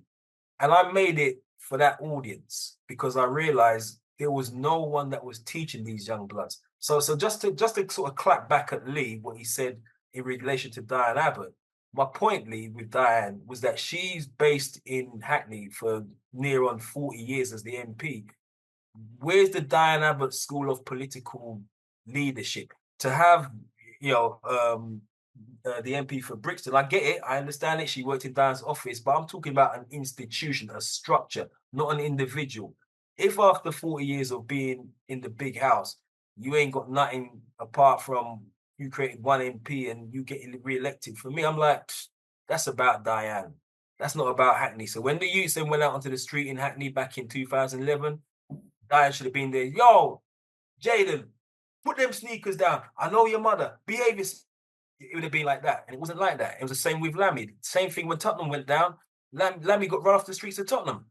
And I made it for that audience because I realized there was no one that was teaching these young bloods. So just to sort of clap back at Lee, what he said in relation to Diane Abbott, my point, Lee, with Diane was that she's based in Hackney for near on 40 years as the MP. Where's the Diane Abbott School of Political Leadership? To have, you know, the MP for Brixton, I get it, I understand it. She worked in Diane's office, but I'm talking about an institution, a structure, not an individual. If after 40 years of being in the big house, you ain't got nothing apart from you created one MP and you getting re-elected, for me, I'm like, that's about Diane. That's not about Hackney. So when the youths then went out onto the street in Hackney back in 2011, Diane should have been there. Yo, Jaden, put them sneakers down. I know your mother. Behave yourself. It would have been like that. And it wasn't like that. It was the same with Lammy. Same thing when Tottenham went down. Lammy got run off the streets of Tottenham.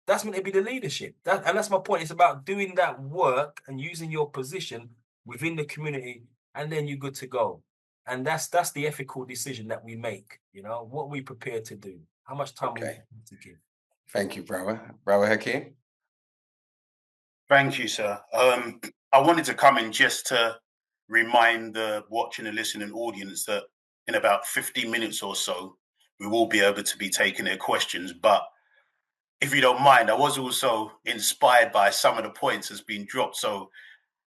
That's meant to be the leadership. And that's my point. It's about doing that work and using your position within the community, and then you're good to go. And that's the ethical decision that we make. You know, what we prepare to do. How much time we to give. Thank you, brother. Brother Hakim. Thank you, sir. I wanted to come in just to remind the watching and listening audience that in about 15 minutes or so, we will be able to be taking their questions. But if you don't mind, I was also inspired by some of the points that's been dropped. So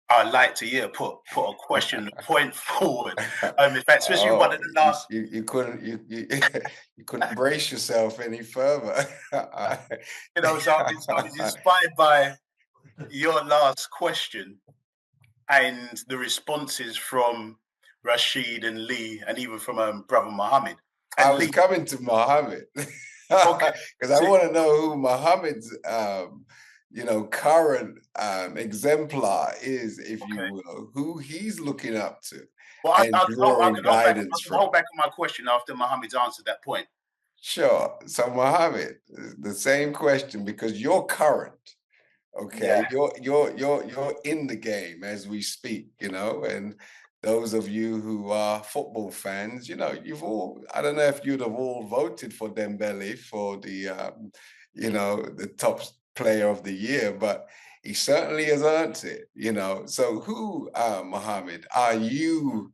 I'd like to put a question, a point forward. In fact, especially one of the last. You couldn't you couldn't brace yourself any further. You know, so I was inspired by your last question and the responses from Rashid and Lee, and even from Brother Mohammed. And I was coming to Mohammed because I want to know who Mohammed's, you know, current exemplar is, if you will, who he's looking up to. Well, I can hold back on my question after Mohammed's answered that point. Sure. So Mohammed, the same question, because you're current. Okay, yeah. You're in the game as we speak, you know, and those of you who are football fans, you know, you've all, I don't know if you'd have all voted for Dembele for the, you know, the top player of the year, but he certainly has earned it, you know. So who, Mohammed, are you,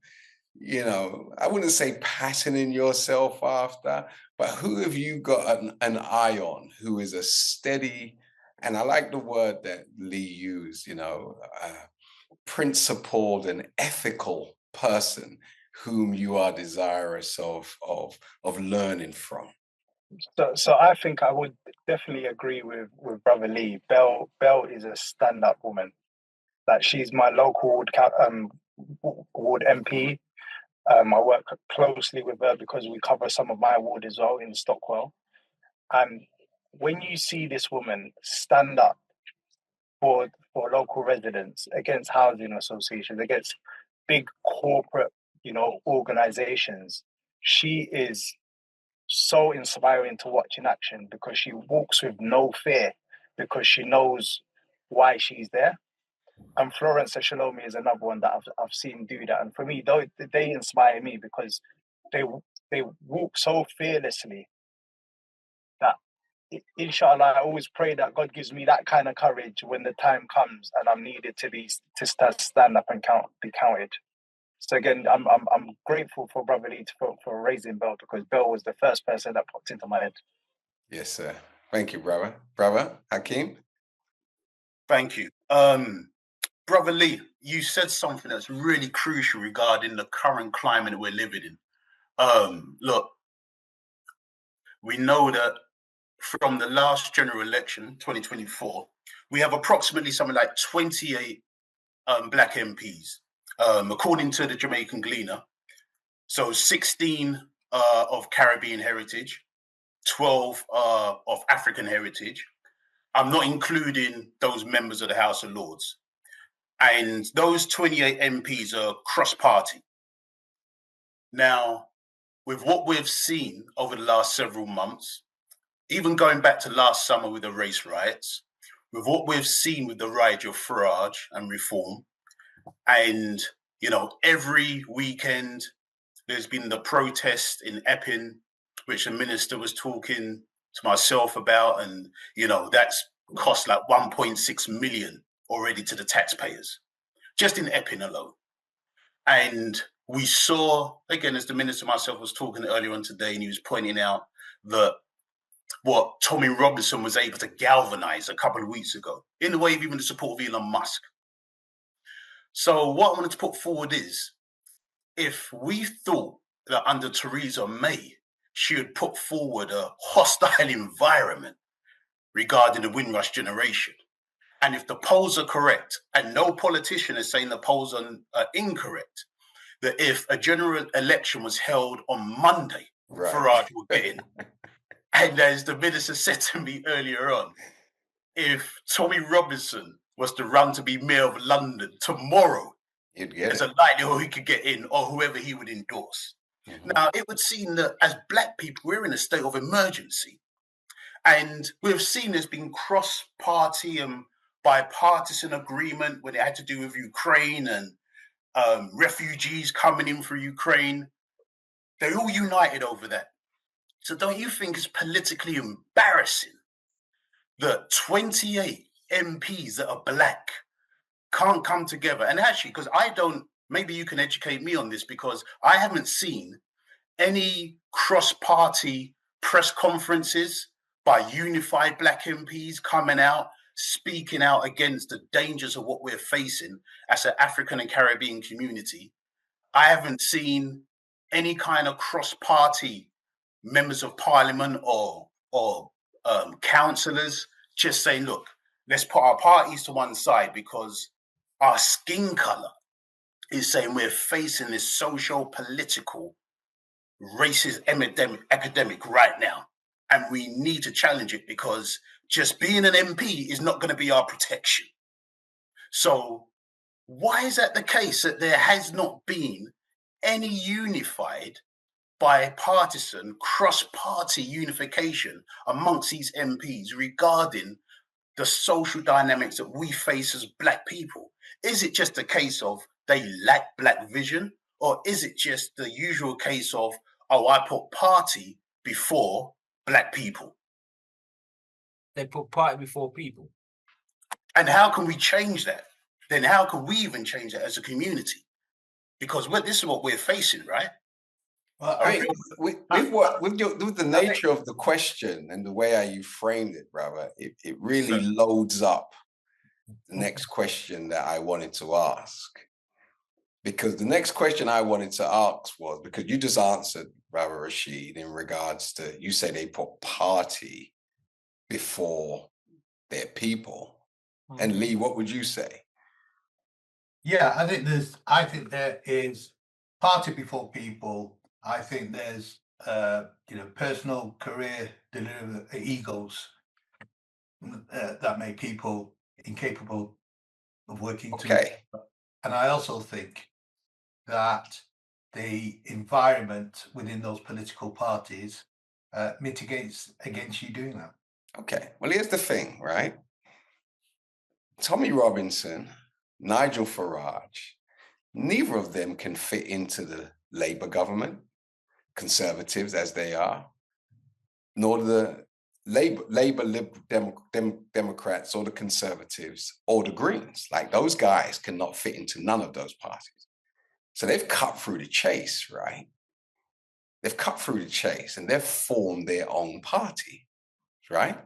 you know, I wouldn't say patterning yourself after, but who have you got an eye on who is a steady, and I like the word that Lee used, you know, principled and ethical person whom you are desirous of learning from? So I think I would definitely agree with Brother Lee. Belle is a stand-up woman. Like, she's my local ward MP. I work closely with her because we cover some of my ward as well in Stockwell. And when you see this woman stand up for local residents, against housing associations, against big corporate, you know, organizations, she is so inspiring to watch in action because she walks with no fear, because she knows why she's there. And Florence Shalomi is another one that I've seen do that. And for me, they inspire me because they walk so fearlessly that, inshallah, I always pray that God gives me that kind of courage when the time comes and I'm needed to stand up and be counted. So again, I'm grateful for Brother Lee for raising Belle, because Belle was the first person that popped into my head. Yes, sir. Thank you, brother. Brother Hakim. Thank you. Brother Lee, you said something that's really crucial regarding the current climate we're living in. Look, we know that from the last general election, 2024, we have approximately something like 28 black MPs, according to the Jamaican Gleaner. So 16 of Caribbean heritage, 12 of African heritage. I'm not including those members of the House of Lords. And those 28 MPs are cross-party. Now, with what we've seen over the last several months, even going back to last summer with the race riots, with what we've seen with the rise of Farage and reform, and, you know, every weekend there's been the protest in Epping, which the minister was talking to myself about, and, you know, that's cost like 1.6 million already to the taxpayers, just in Epping alone. And we saw, again, as the minister myself was talking earlier on today, and he was pointing out that what Tommy Robinson was able to galvanize a couple of weeks ago, in the way of even the support of Elon Musk. So what I wanted to put forward is, if we thought that under Theresa May, she had put forward a hostile environment regarding the Windrush generation, and if the polls are correct, and no politician is saying the polls are incorrect, that if a general election was held on Monday, Farage would get in. And as the minister said to me earlier on, if Tommy Robinson was to run to be mayor of London tomorrow, there's a likelihood he could get in, or whoever he would endorse. Now, it would seem that as Black people, we're in a state of emergency. And we've seen there's been cross-party and bipartisan agreement when it had to do with Ukraine and refugees coming in through Ukraine. They're all united over that. So don't you think it's politically embarrassing that 28 MPs that are Black can't come together? And actually, because I don't, maybe you can educate me on this, because I haven't seen any cross-party press conferences by unified Black MPs coming out, speaking out against the dangers of what we're facing as an African and Caribbean community. I haven't seen any kind of cross-party members of parliament or councillors just saying, look, let's put our parties to one side because our skin color is saying we're facing this social, political, racist epidemic right now. And we need to challenge it, because just being an MP is not going to be our protection. So why is that the case, that there has not been any unified, bipartisan, cross-party unification amongst these MPs regarding the social dynamics that we face as Black people? Is it just a case of they lack Black vision, or is it just the usual case of, oh, I put party before Black people? They put party before people. And how can we change that? Then how can we even change that as a community? Because this is what we're facing, right? Well, I mean, with the nature of the question and the way how you framed it, brother, it really loads up the next question that I wanted to ask. Because the next question I wanted to ask was, because you just answered, Brother Rashid, in regards to, you say they put party before their people. And Lee, what would you say? Yeah, I think there is party before people. I think there's personal career egos that make people incapable of working together. And I also think that the environment within those political parties mitigates against you doing that. Okay, well, here's the thing, right? Tommy Robinson, Nigel Farage, neither of them can fit into the Labour government, Conservatives as they are, nor the Labour Liberal Democrats or the Conservatives or the Greens. Like, those guys cannot fit into none of those parties. So they've cut through the chase, right? They've cut through the chase and they've formed their own party, right?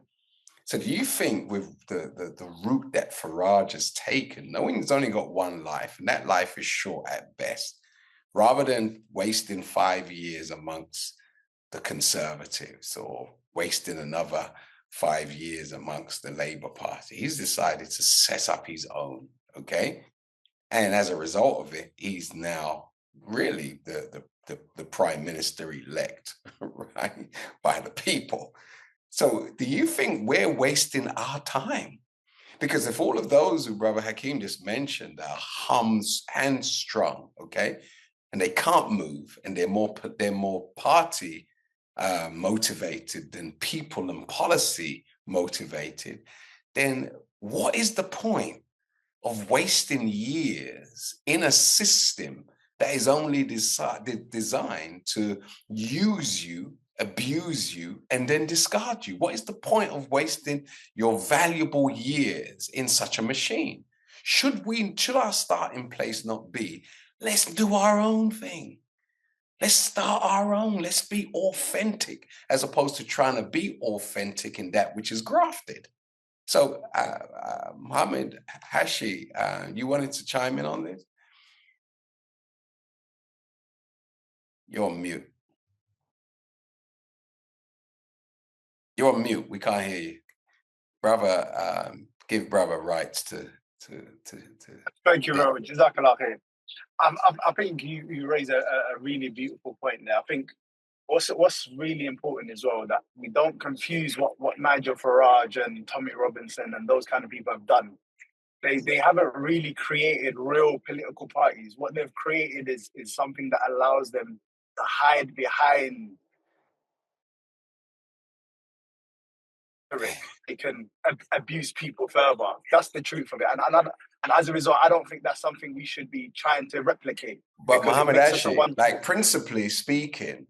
So do you think with the route that Farage has taken, knowing he's only got one life, and that life is short at best, rather than wasting 5 years amongst the Conservatives or wasting another 5 years amongst the Labour Party, he's decided to set up his own, okay? And as a result of it, he's now really the Prime Minister-elect, right, by the people. So do you think we're wasting our time? Because if all of those who Brother Hakeem just mentioned are hamstrung, okay, and they can't move, and they're more party motivated than people and policy motivated, then what is the point of wasting years in a system that is only designed to use you, abuse you, and then discard you? What is the point of wasting your valuable years in such a machine? Should our starting place not be, let's do our own thing. Let's start our own. Let's be authentic, as opposed to trying to be authentic in that which is grafted. So, MAHAMED, HASHI, you wanted to chime in on this? You're on mute. You're on mute. We can't hear you. Brother, give brother rights to. Thank you very much. Jazakallah khair. I think you raise a really beautiful point there. I think what's really important as well, that we don't confuse what Nigel Farage and Tommy Robinson and those kind of people have done. They haven't really created real political parties. What they've created is something that allows them to hide behind. They can abuse people further. That's the truth of it. And as a result, I don't think that's something we should be trying to replicate. But MAHAMED, actually, like principally speaking,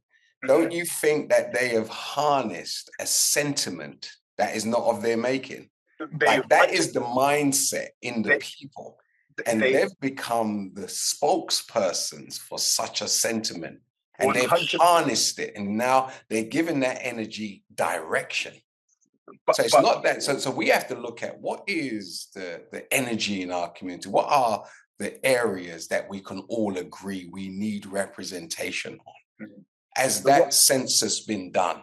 don't you think that they have harnessed a sentiment that is not of their making? Like that is the mindset in the people. And they've become the spokespersons for such a sentiment. And 100%. They've harnessed it. And now they're giving that energy direction. So it's not that. So we have to look at what is the energy in our community. What are the areas that we can all agree we need representation on? Has that census been done?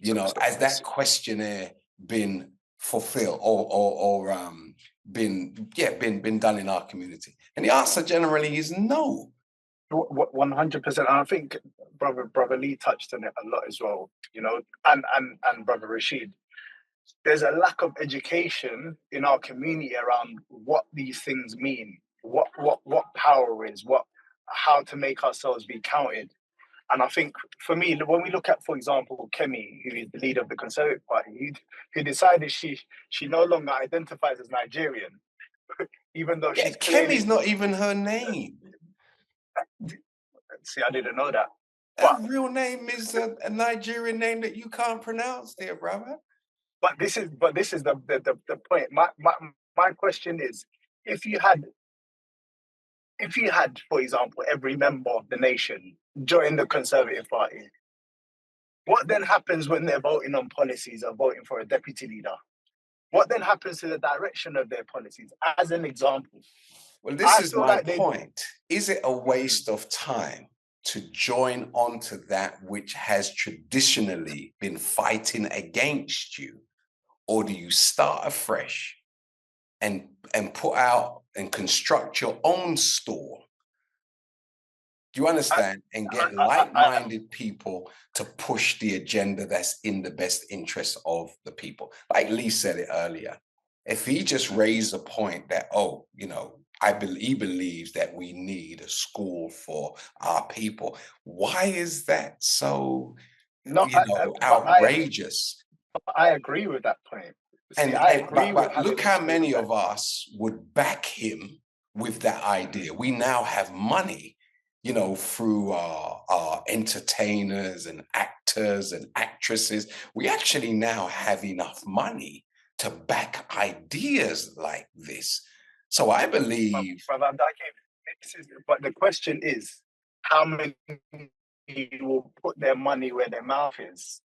You know, has that questionnaire been fulfilled or been done in our community? And the answer generally is no. 100%. And I think brother Lee touched on it a lot as well. You know, and brother Rashid. There's a lack of education in our community around what these things mean, what power is, how to make ourselves be counted. And I think for me, when we look at, for example, Kemi, who is the leader of the Conservative Party, who decided she no longer identifies as Nigerian, even though she's Kemi's not even her name. See, I didn't know that. Her real name is a Nigerian name that you can't pronounce, dear brother. But this is the point. My question is, if you had, for example, every member of the nation join the Conservative Party, what then happens when they're voting on policies or voting for a deputy leader? What then happens to the direction of their policies? As an example. Well, this is my point. Is it a waste of time to join onto that which has traditionally been fighting against you? Or do you start afresh and put out and construct your own store? Do you understand? And get like-minded people to push the agenda that's in the best interest of the people. Like Lee said it earlier. If he just raised a point that, he believes that we need a school for our people. Why is that so, outrageous? I agree with that point. But look how many of us would back him with that idea. We now have money, through our entertainers and actors and actresses. We actually now have enough money to back ideas like this. So I believe... But the question is, how many will put their money where their mouth is?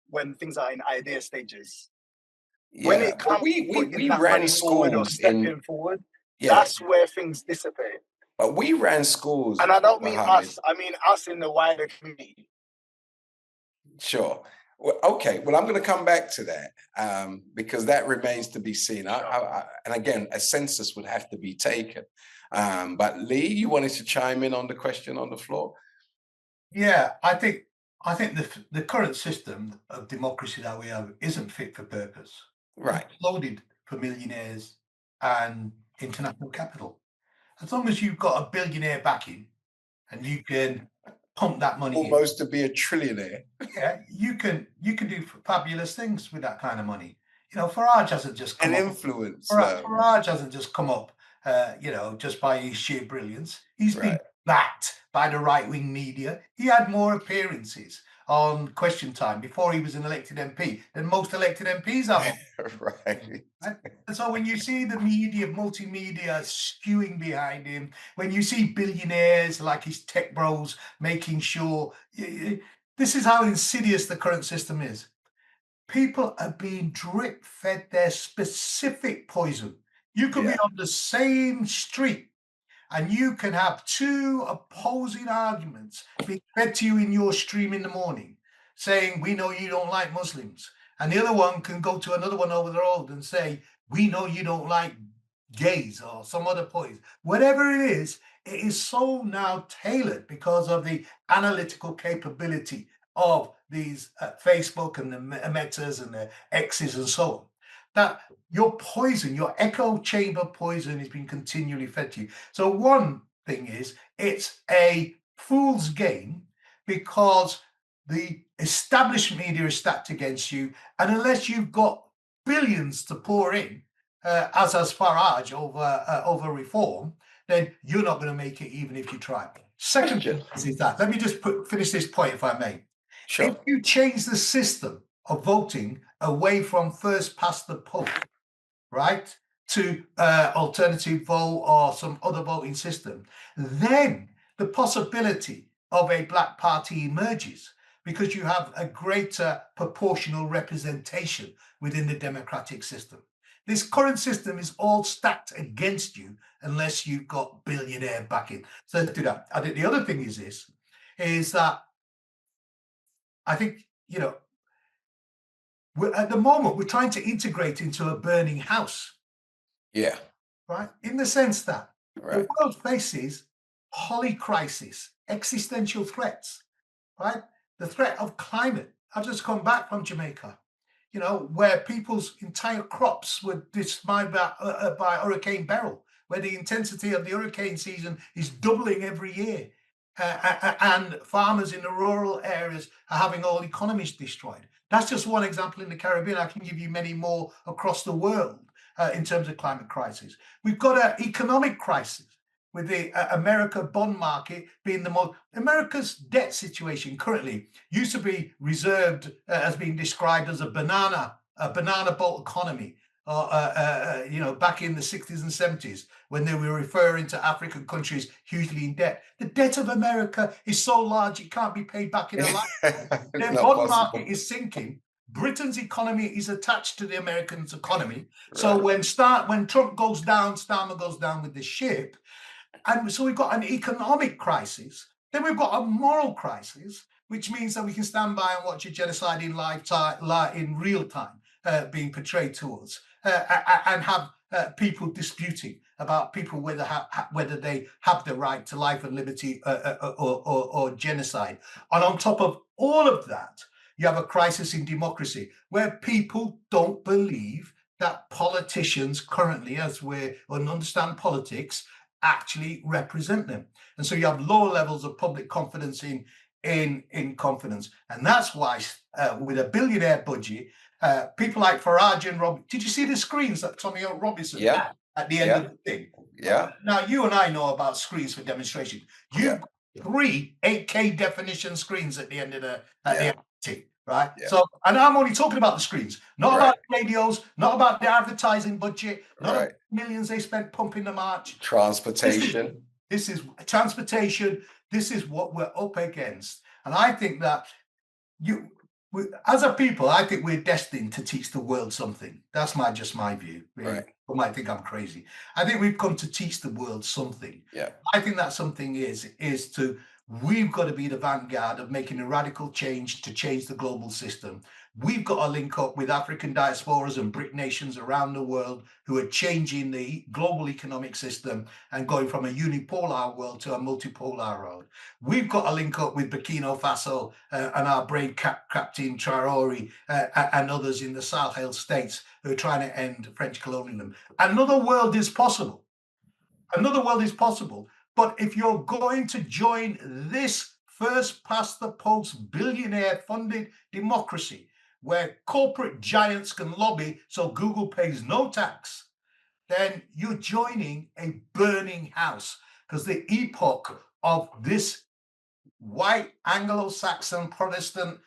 When things are in idea stages. When it comes we ran schools forward, that's where things dissipate. But we ran schools. And I don't mean us, I mean us in the wider community. Sure. Well, okay, well, I'm going to come back to that because that remains to be seen. And again, a census would have to be taken. But Lee, you wanted to chime in on the question on the floor? Yeah, I think the current system of democracy that we have isn't fit for purpose. Right. It's loaded for millionaires and international capital. As long as you've got a billionaire backing and you can pump that money almost to be a trillionaire. Yeah, you can do fabulous things with that kind of money. You know, Farage hasn't just come An up. influence. Farage hasn't just come up, you know, just by his sheer brilliance. He's been backed by the right-wing media. He had more appearances on Question Time before he was an elected MP than most elected MPs have. Right. And so when you see the media, multimedia skewing behind him, when you see billionaires like his tech bros making sure, this is how insidious the current system is. People are being drip fed their specific poison. You could be on the same street and you can have two opposing arguments being fed to you in your stream in the morning, saying, we know you don't like Muslims. And the other one can go to another one over the road and say, we know you don't like gays or some other poison. Whatever it is so now tailored because of the analytical capability of these Facebook and the Metas and the X's and so on, that your poison, your echo chamber poison, is being continually fed to you. So one thing is, it's a fool's game because the established media is stacked against you, and unless you've got billions to pour in, as Farage over reform, then you're not going to make it even if you try. Second is that, let me just finish this point if I may. Sure. If you change the system of voting away from first past the post, right, to alternative vote or some other voting system, then the possibility of a black party emerges because you have a greater proportional representation within the democratic system. This current system is all stacked against you unless you've got billionaire backing. So let's do that. I think the other thing is this, is that I think, you know, at the moment, we're trying to integrate into a burning house. Yeah. Right? In the sense that the world faces polycrisis, existential threats, right? The threat of climate. I've just come back from Jamaica, you know, where people's entire crops were decimated by Hurricane Beryl, where the intensity of the hurricane season is doubling every year. And farmers in the rural areas are having all economies destroyed. That's just one example in the Caribbean. I can give you many more across the world in terms of climate crisis. We've got an economic crisis with the America bond market being the most. America's debt situation currently used to be reserved as being described as a banana boat economy. You know, back in the 60s and 70s, when they were referring to African countries hugely in debt. The debt of America is so large it can't be paid back in a lifetime. Their bond market is sinking. Britain's economy is attached to the Americans' economy. So when Trump goes down, Starmer goes down with the ship. And so we've got an economic crisis. Then we've got a moral crisis, which means that we can stand by and watch a genocide in in real time being portrayed to us. And have people disputing about people whether they have the right to life and liberty or genocide. And on top of all of that, you have a crisis in democracy where people don't believe that politicians currently, as we understand politics, actually represent them. And so you have lower levels of public confidence in confidence. And that's why with a billionaire budget, people like Farage and Rob, did you see the screens that Tommy Robinson had at the end of the thing? Yeah. Now, you and I know about screens for demonstration. You've got 3 8K definition screens at the end of the thing, right? So, and I'm only talking about the screens, not about the radios, not about the advertising budget, not about the millions they spent pumping the march. Transportation. This is transportation. This is what we're up against. And I think that as a people, I think we're destined to teach the world something. That's just my view. Really. People might think I'm crazy. I think we've come to teach the world something. Yeah. I think that something we've got to be the vanguard of making a radical change to change the global system. We've got to link up with African diasporas and BRIC nations around the world who are changing the global economic system and going from a unipolar world to a multipolar world. We've got to link up with Burkina Faso and our brave Captain Traoré and others in the Sahel states who are trying to end French colonialism. Another world is possible. Another world is possible. But if you're going to join this first past the post billionaire funded democracy, where corporate giants can lobby so Google pays no tax, then you're joining a burning house, because the epoch of this white Anglo-Saxon Protestant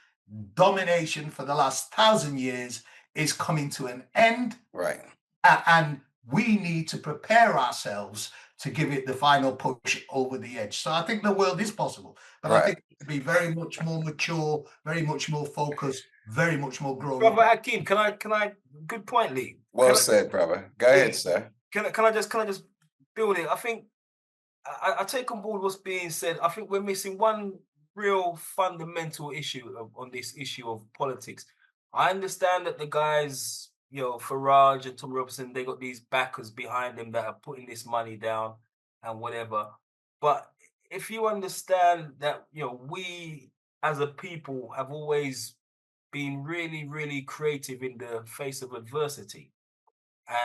domination for the last 1,000 years is coming to an end. Right. And we need to prepare ourselves to give it the final push over the edge. So I think the world is possible, but I think it to be very much more mature, very much more focused, very much more growing. Brother Hakim, can I good point, Lee. Well said, brother. Go ahead, sir. Can I just build it? I think I take on board what's being said. I think we're missing one real fundamental issue on this issue of politics. I understand that the guys, Farage and Tom Robertson, they got these backers behind them that are putting this money down and whatever. But if you understand that, we as a people have always been really, really creative in the face of adversity.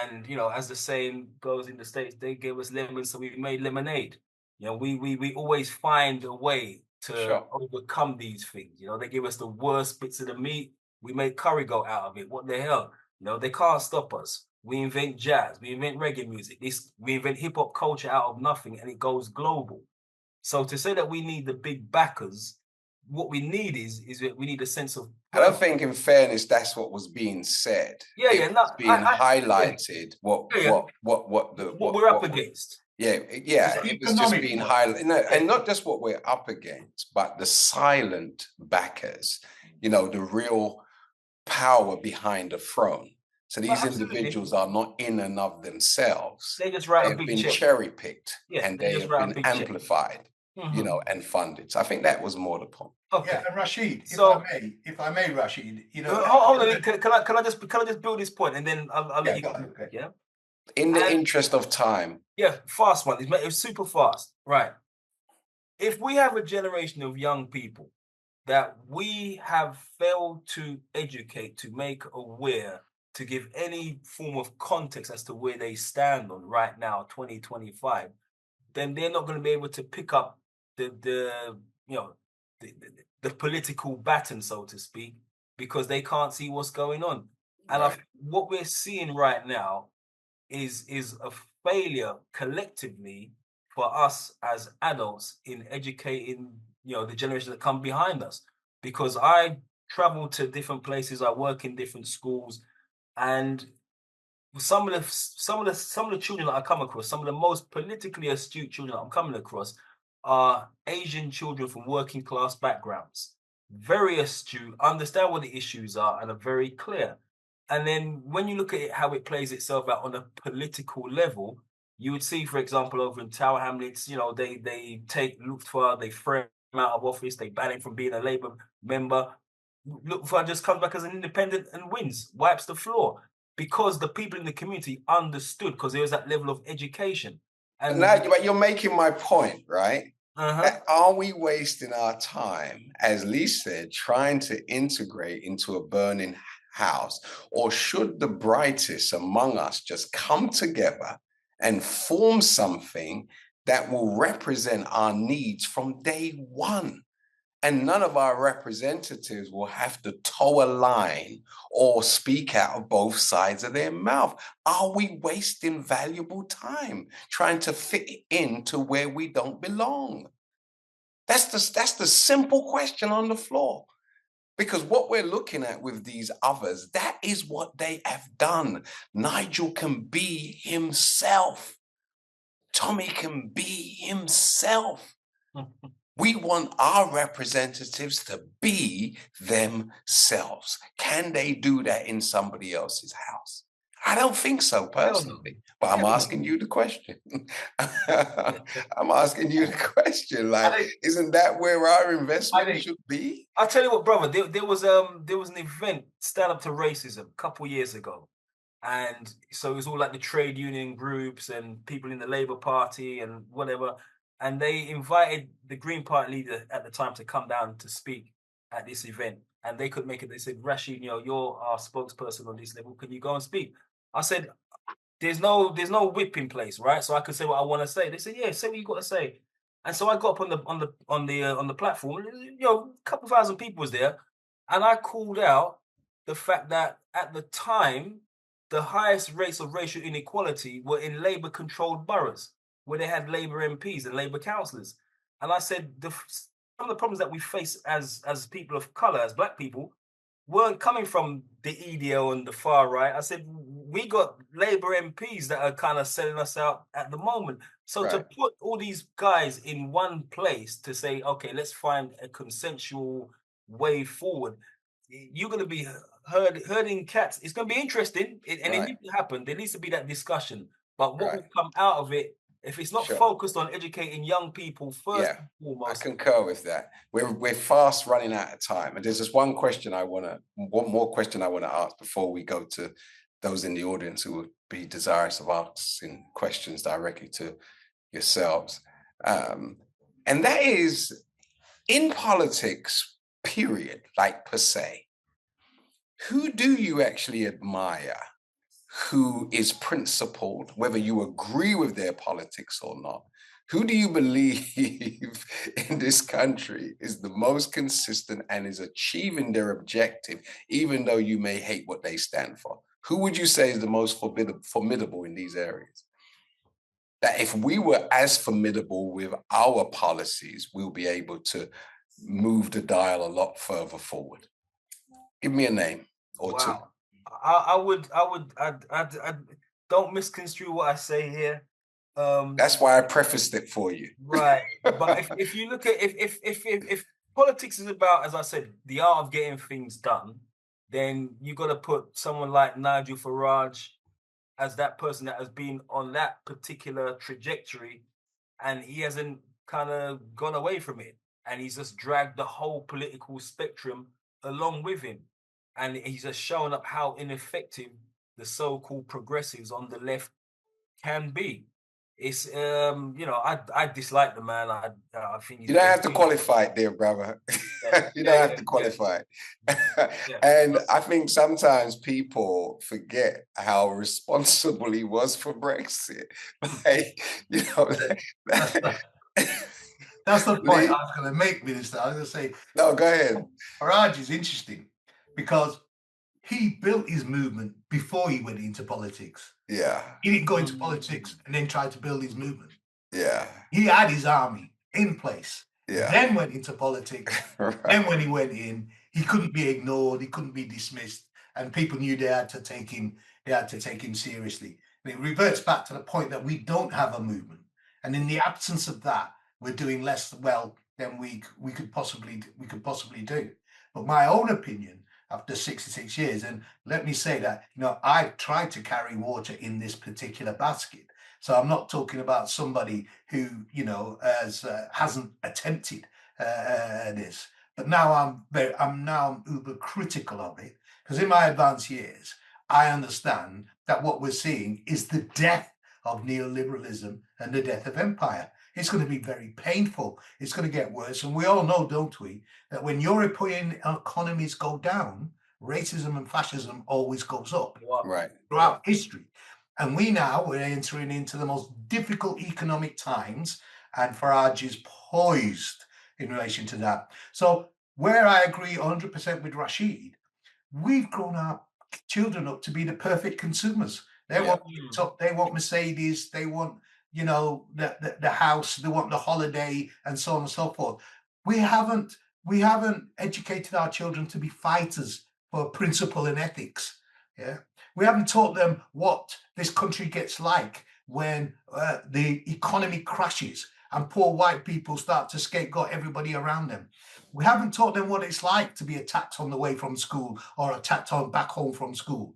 And, as the saying goes in the States, they gave us lemons, so we made lemonade. We always find a way to overcome these things. They give us the worst bits of the meat. We make curry go out of it. What the hell? They can't stop us. We invent jazz. We invent reggae music. We invent hip hop culture out of nothing, and it goes global. So to say that we need the big backers, what we need is we need a sense of. I don't think, in fairness, that's what was being said. It's being highlighted. What we're up against. It was just being highlighted, and not just what we're up against, but the silent backers. The real power behind the throne. So these individuals are not in and of themselves. They just write They've been cherry picked, and they have been amplified. And funded. So I think that was more the point. Okay. Yeah, and Rashid, if I may, Rashid, hold on. Can I just build this point, and then I'll let you go. Okay. Yeah. In the interest of time. Yeah, fast one. It's super fast. Right. If we have a generation of young people that we have failed to educate, to make aware, to give any form of context as to where they stand on right now, 2025, then they're not going to be able to pick up the political baton, so to speak, because they can't see what's going on. And what we're seeing right now is a failure collectively for us as adults in educating, the generation that come behind us. Because I travel to different places, I work in different schools, and some of the children that I come across, some of the most politically astute children that I'm coming across, are Asian children from working class backgrounds. Very astute, understand what the issues are, and are very clear. And then when you look at it, how it plays itself out on a political level, you would see, for example, over in Tower Hamlets, they take Luftwaffe, they throw him out of office, they ban him from being a Labour member. Luftwaffe just comes back as an independent and wins, wipes the floor, because the people in the community understood, because there was that level of education. And now, but you're making my point, right? Are we wasting our time, as Lee said, trying to integrate into a burning house? Or should the brightest among us just come together and form something that will represent our needs from day one? And none of our representatives will have to toe a line or speak out of both sides of their mouth. Are we wasting valuable time trying to fit into where we don't belong? That's the simple question on the floor. Because what we're looking at with these others, that is what they have done. Nigel can be himself. Tommy can be himself. We want our representatives to be themselves. Can they do that in somebody else's house? I don't think so, personally. But I'm asking you the question. I'm asking you the question. Like, isn't that where our investment should be? I'll tell you what, brother. There was an event, Stand Up to Racism, a couple years ago. And so it was all like the trade union groups and people in the Labour Party and whatever. And they invited the Green Party leader at the time to come down to speak at this event. And they couldn't make it. They said, Rashid, you're our spokesperson on this level. Can you go and speak? I said, there's no whip in place, right? So I can say what I want to say. They said, yeah, say what you got to say. And so I got up on the platform. A couple thousand people was there, and I called out the fact that at the time, the highest rates of racial inequality were in Labour-controlled boroughs, where they had Labour MPs and Labour councillors. And I said, some of the problems that we face as people of colour, as black people, weren't coming from the EDL and the far right. I said, we got Labour MPs that are kind of selling us out at the moment. So to put all these guys in one place to say, okay, let's find a consensual way forward, you're going to be herding cats. It's going to be interesting, and it needs to happen. There needs to be that discussion. But what will come out of it, if it's not focused on educating young people first and foremost? I concur with that. We're fast running out of time, and there's just one more question I want to ask before we go to those in the audience who would be desirous of asking questions directly to yourselves, and that is, in politics, period, like per se, who do you actually admire? Who is principled, whether you agree with their politics or not? Who do you believe in this country is the most consistent and is achieving their objective, even though you may hate what they stand for? Who would you say is the most formidable in these areas? That if we were as formidable with our policies, we'll be able to move the dial a lot further forward. Give me a name or two. I don't misconstrue what I say here. That's why I prefaced it for you. Right. But if you look at, if politics is about, as I said, the art of getting things done, then you got to put someone like Nigel Farage as that person that has been on that particular trajectory, and he hasn't kind of gone away from it. And he's just dragged the whole political spectrum along with him. And he's just showing up how ineffective the so-called progressives on the left can be. It's I dislike the man. I think you don't have to qualify it, dear brother. You don't have to qualify it. And I think sometimes people forget how responsible he was for Brexit. Like, that's the point I was going to make, Minister. I was going to say, no, go ahead. Farage is interesting because he built his movement before he went into politics. Yeah. He didn't go into politics and then try to build his movement. Yeah. He had his army in place. Yeah. Then went into politics. Then when he went in, he couldn't be ignored. He couldn't be dismissed. And people knew they had to take him seriously. And it reverts back to the point that we don't have a movement. And in the absence of that, we're doing less well than we could possibly do. But my own opinion, after 66 years, and let me say that, I've tried to carry water in this particular basket. So I'm not talking about somebody who, hasn't attempted this. But now I'm uber critical of it, because in my advanced years, I understand that what we're seeing is the death of neoliberalism and the death of empire. It's going to be very painful. It's going to get worse. And we all know, don't we, that when European economies go down, racism and fascism always goes up. Right. Throughout history. And we're entering into the most difficult economic times, and Farage is poised in relation to that. So where I agree 100% with Rashid, we've grown our children up to be the perfect consumers. They want top, they want Mercedes, they want the house, they want the holiday, and so on and so forth. We haven't educated our children to be fighters for principle and ethics. Yeah, we haven't taught them what this country gets like when the economy crashes and poor white people start to scapegoat everybody around them. We haven't taught them what it's like to be attacked on the way from school or attacked on back home from school.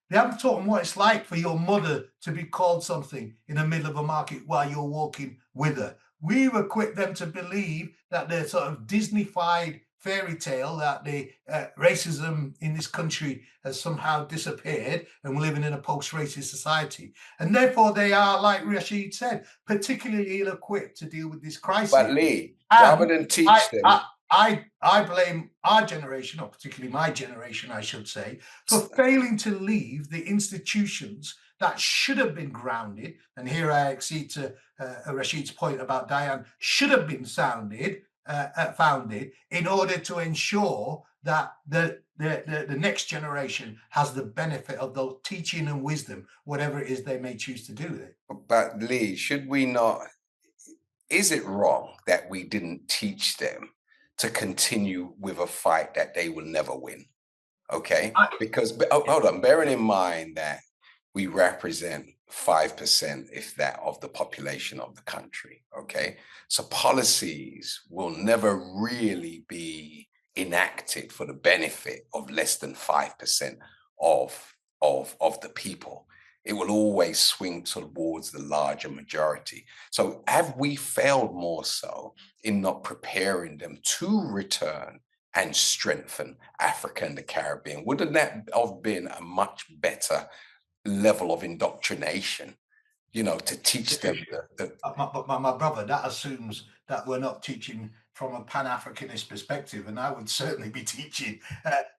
They haven't taught them what it's like for your mother to be called something in the middle of a market while you're walking with her. We've equipped them to believe that the sort of Disney-fied fairy tale that the racism in this country has somehow disappeared and we're living in a post-racist society. And therefore they are, like Rashid said, particularly ill-equipped to deal with this crisis. But Lee, rather than teach them... I blame our generation, or particularly my generation, I should say, for failing to leave the institutions that should have been grounded. And here I accede to Rashid's point about Diane, should have been founded in order to ensure that the the next generation has the benefit of those teaching and wisdom, whatever it is they may choose to do with it. But Lee, should we not, is it wrong that we didn't teach them to continue with a fight that they will never win? Okay, because hold on, bearing in mind that we represent 5%, if that, of the population of the country. Okay, so policies will never really be enacted for the benefit of less than 5% of the people. It will always swing towards the larger majority. So have we failed more so in not preparing them to return and strengthen Africa and the Caribbean? Wouldn't that have been a much better level of indoctrination, you know, to teach them my brother, that assumes that we're not teaching from a Pan-Africanist perspective, and I would certainly be teaching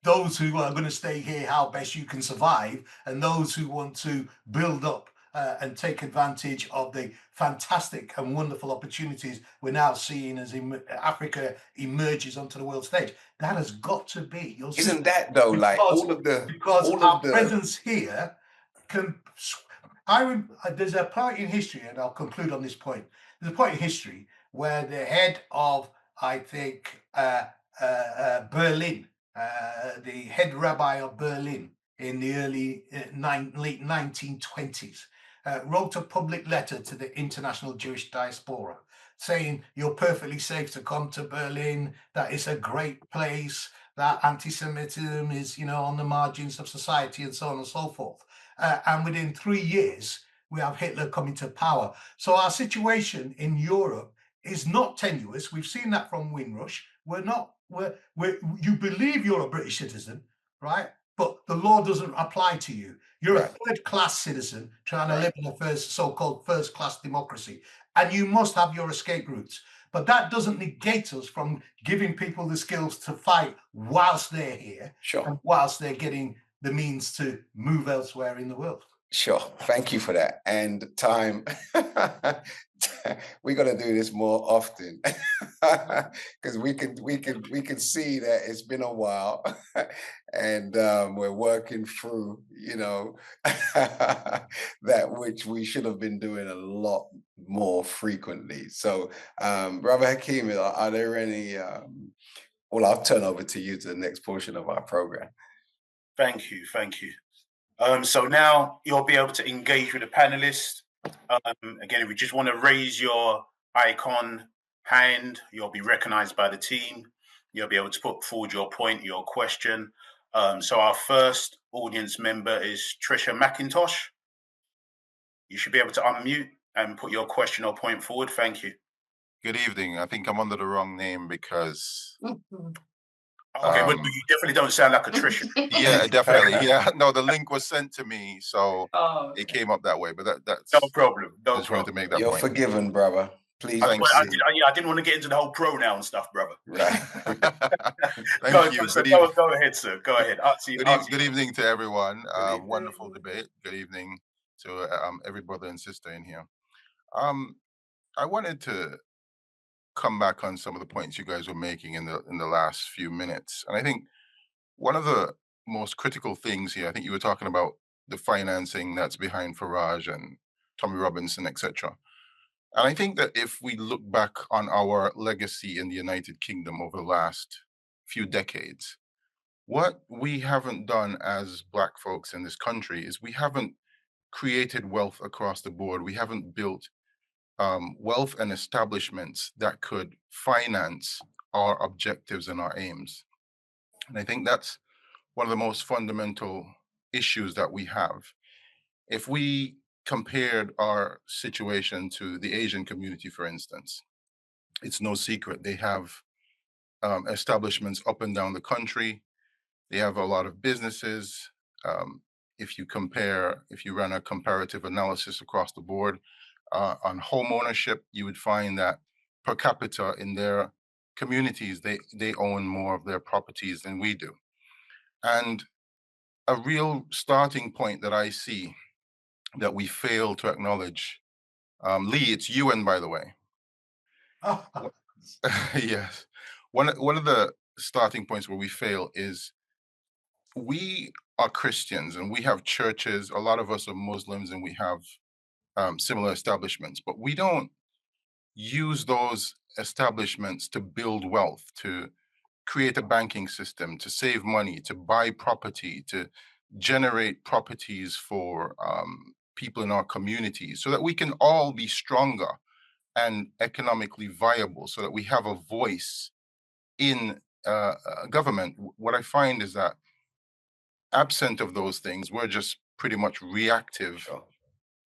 those who are going to stay here how best you can survive, and those who want to build up and take advantage of the fantastic and wonderful opportunities we're now seeing as Africa emerges onto the world stage. That has got to be. Isn't that though, like because our presence here can. There's a point in history, and I'll conclude on this point. There's a point in history where the head of, I think, Berlin, the head rabbi of Berlin in the late 1920s, wrote a public letter to the international Jewish diaspora saying, you're perfectly safe to come to Berlin, that it's a great place, that anti-Semitism is, you know, on the margins of society, and so on and so forth. And within 3 years, we have Hitler coming to power. So our situation in Europe is not tenuous. We've seen that from Windrush. You believe you're a British citizen, right? But the law doesn't apply to you. You're a third-class citizen trying to live in a so-called first-class democracy. And you must have your escape routes. But that doesn't negate us from giving people the skills to fight whilst they're here, and whilst they're getting the means to move elsewhere in the world. Sure. Thank you for that. And time, we got to do this more often because we can see that it's been a while, and we're working through, you know, that which we should have been doing a lot more frequently. So, Brother Hakim, are there any? Well, I'll turn over to you to the next portion of our program. Thank you. So now you'll be able to engage with the panelists. Again, if you just want to raise your icon hand, you'll be recognized by the team. You'll be able to put forward your point, your question. So our first audience member is Trisha McIntosh. You should be able to unmute and put your question or point forward. Thank you. Good evening. I think I'm under the wrong name because... Okay, but you definitely don't sound like a Trisha. Yeah, definitely. Yeah, no, the link was sent to me, so it came up that way. But that's no problem. No just problem. wanted to make that You're point. forgiven, brother. Please. I didn't want to get into the whole pronoun stuff, brother. Right. Thank you. Go ahead, sir. Go ahead. Good evening to everyone. Wonderful debate. Good evening to every brother and sister in here. I wanted to come back on some of the points you guys were making in the last few minutes. And I think one of the most critical things here, I think you were talking about the financing that's behind Farage and Tommy Robinson, etc. And I think that if we look back on our legacy in the United Kingdom over the last few decades, what we haven't done as Black folks in this country is we haven't created wealth across the board. We haven't built wealth and establishments that could finance our objectives and our aims. And I think that's one of the most fundamental issues that we have. If we compared our situation to the Asian community, for instance, it's no secret they have establishments up and down the country. They have a lot of businesses. If you run a comparative analysis across the board, on home ownership, you would find that per capita in their communities, they own more of their properties than we do. And a real starting point that I see that we fail to acknowledge, Lee, it's UN, by the way. Oh. Yes. One of the starting points where we fail is we are Christians and we have churches. A lot of us are Muslims and we have similar establishments, but we don't use those establishments to build wealth, to create a banking system, to save money, to buy property, to generate properties for people in our communities so that we can all be stronger and economically viable, so that we have a voice in government. What I find is that absent of those things, we're just pretty much reactive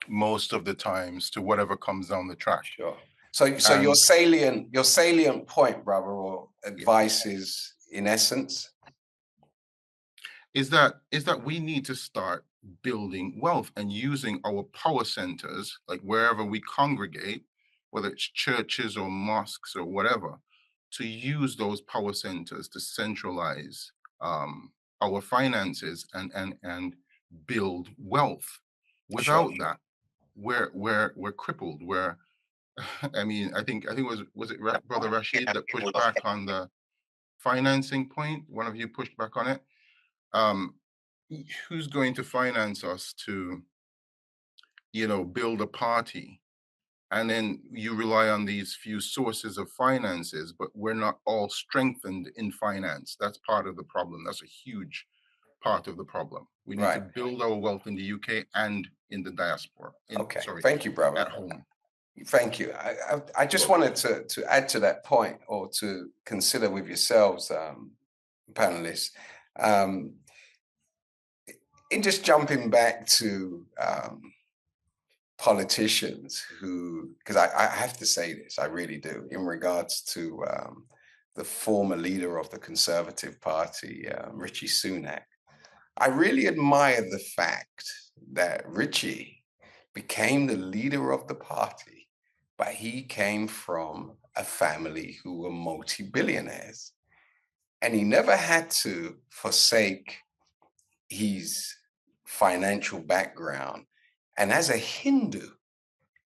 most of the times to whatever comes down the track. Sure. So your salient point, brother, or advice is, in essence, is that we need to start building wealth and using our power centers, like wherever we congregate, whether it's churches or mosques or whatever, to use those power centers to centralize our finances and build wealth. Without that, we're crippled. We're I mean, I think was it Brother Rashid that pushed back on the financing point? One of you pushed back on it. Who's going to finance us to, build a party? And then you rely on these few sources of finances, but we're not all strengthened in finance. That's part of the problem. That's a huge part of the problem. We need to build our wealth in the UK and in the diaspora. Thank you, brother. At home. Thank you. I just wanted to add to that point, or to consider with yourselves, panelists, in just jumping back to politicians who, because I have to say this, I really do, in regards to the former leader of the Conservative Party, Rishi Sunak. I really admire the fact that Richie became the leader of the party, but he came from a family who were multi-billionaires. And he never had to forsake his financial background. And as a Hindu,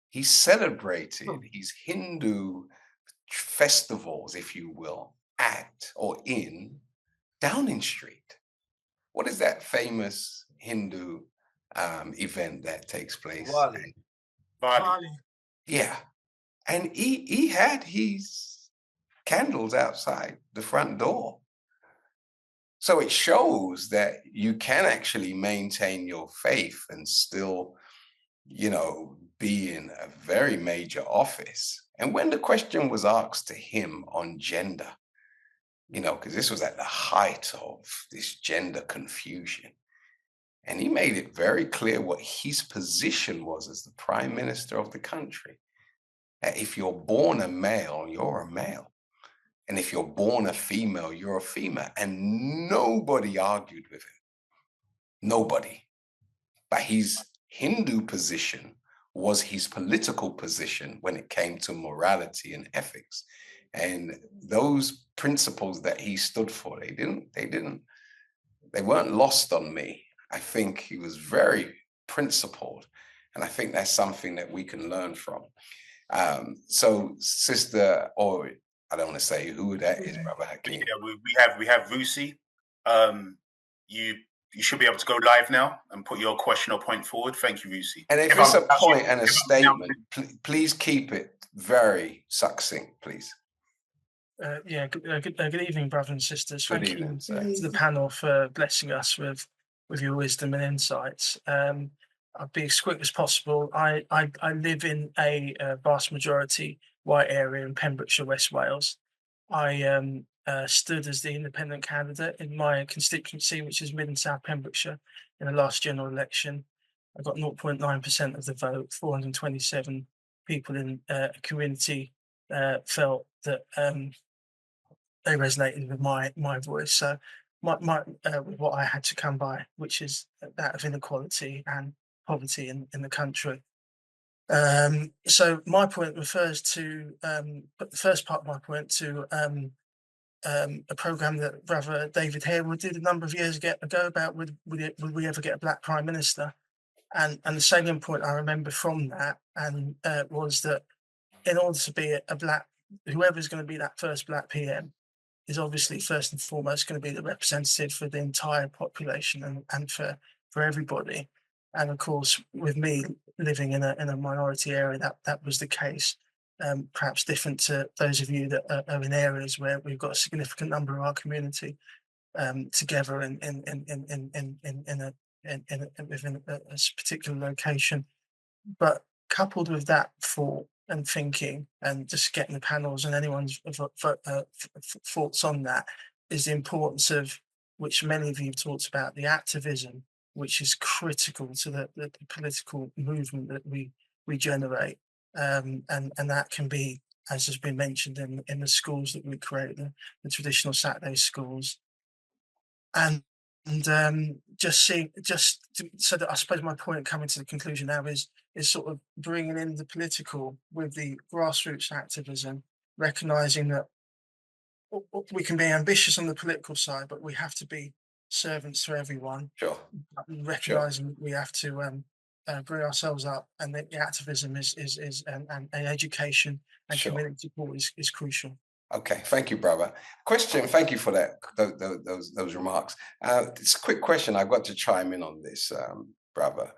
he celebrated his Hindu festivals, if you will, at or in Downing Street. What is that famous Hindu event that takes place? Bali. Yeah. And he had his candles outside the front door. So it shows that you can actually maintain your faith and still, be in a very major office. And when the question was asked to him on gender, because this was at the height of this gender confusion, and he made it very clear what his position was as the prime minister of the country. That if you're born a male, you're a male. And if you're born a female, you're a female. And nobody argued with him. Nobody. But his Hindu position was his political position when it came to morality and ethics. And those principles that he stood for, they weren't lost on me. I think he was very principled. And I think that's something that we can learn from. So, sister, or I don't want to say who that is, Brother Hakeem. Yeah, we have Rusi. You should be able to go live now and put your question or point forward. Thank you, Rusi. And if it's a point and a statement, please keep it very succinct, please. Good evening, brothers and sisters. Thank you to the panel for blessing us with your wisdom and insights. I'll be as quick as possible. I live in a vast majority white area in Pembrokeshire, West Wales. I stood as the independent candidate in my constituency, which is Mid and South Pembrokeshire, in the last general election. I got 0.9% of the vote. 427 people in a community felt that they resonated with my voice. So what I had to come by, which is that of inequality and poverty in the country. So my point refers to, but the first part of my point to a program that Brother David Harewood did a number of years ago about would we ever get a black prime minister? And the salient point I remember from that was that in order to be a black, whoever's going to be that first black PM, is obviously first and foremost going to be the representative for the entire population and for everybody. And of course, with me living in a minority area, that was the case. Perhaps different to those of you that are in areas where we've got a significant number of our community together within a particular location. But coupled with that thought and thinking, and just getting the panels and anyone's thoughts on that, is the importance of, which many of you have talked about, the activism, which is critical to the political movement that we generate. And that can be, as has been mentioned, in the schools that we create, the traditional Saturday schools. So that I suppose my point coming to the conclusion now is sort of bringing in the political with the grassroots activism, recognizing that we can be ambitious on the political side, but we have to be servants to everyone. Sure. Recognizing that we have to bring ourselves up, and that the activism and education and community support is crucial. Okay, thank you, brother. Question, thank you for that, those remarks. It's a quick question. I've got to chime in on this, brother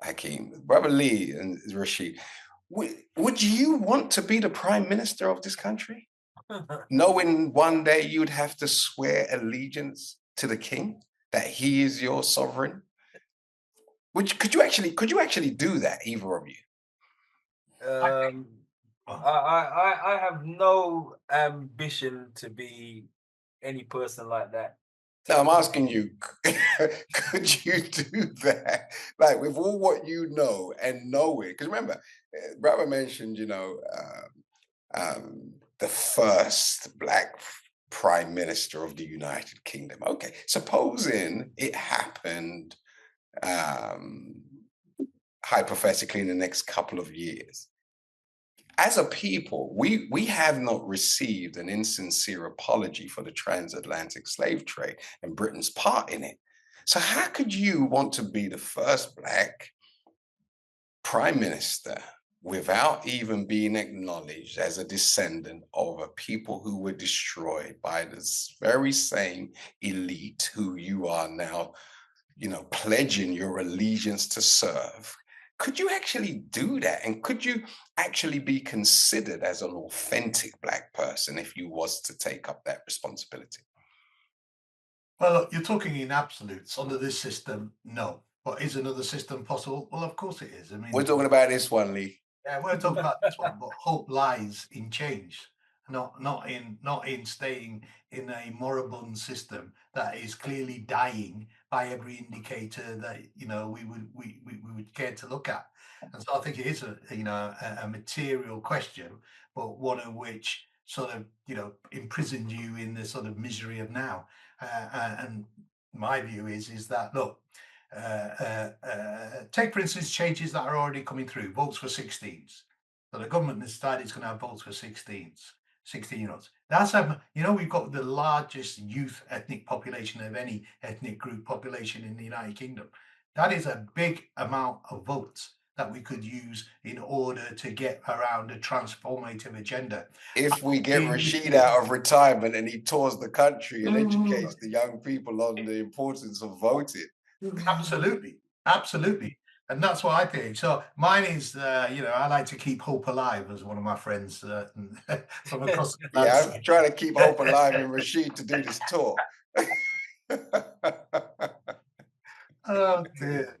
Hakeem. Brother Lee and Rashid, would you want to be the Prime Minister of this country? Knowing one day you'd have to swear allegiance to the King, that he is your sovereign? Could you actually do that, either of you? I have no ambition to be any person like that. No, I'm asking you, could you do that? Like, with all what you know and know it? Because remember, brother mentioned, the first Black Prime Minister of the United Kingdom. Okay, supposing it happened hypothetically in the next couple of years. As a people, we have not received an insincere apology for the transatlantic slave trade and Britain's part in it. So how could you want to be the first Black Prime Minister without even being acknowledged as a descendant of a people who were destroyed by this very same elite who you are now, pledging your allegiance to serve? Could you actually do that? And could you actually be considered as an authentic Black person if you was to take up that responsibility? Well, look, you're talking in absolutes. Under this system, no. But is another system possible? Well, of course it is. I mean, we're talking about this one, Lee. Yeah, we're talking about this one, but hope lies in change, not in staying in a moribund system that is clearly dying by every indicator that we would care to look at. And so I think it is a material question, but one of which sort of imprisoned you in the sort of misery of now. And my view is that, look, take for instance changes that are already coming through, votes for 16s. So the government has decided it's going to have votes for 16-year-olds. That's we've got the largest youth ethnic population of any ethnic group population in the United Kingdom. That is a big amount of votes that we could use in order to get around a transformative agenda. If we get Rashid out of retirement and he tours the country and educates the young people on the importance of voting. Absolutely. And that's what I think. So mine is, I like to keep hope alive, as one of my friends from across the yeah, I'm trying to keep hope alive in Rashid to do this tour. Oh dear.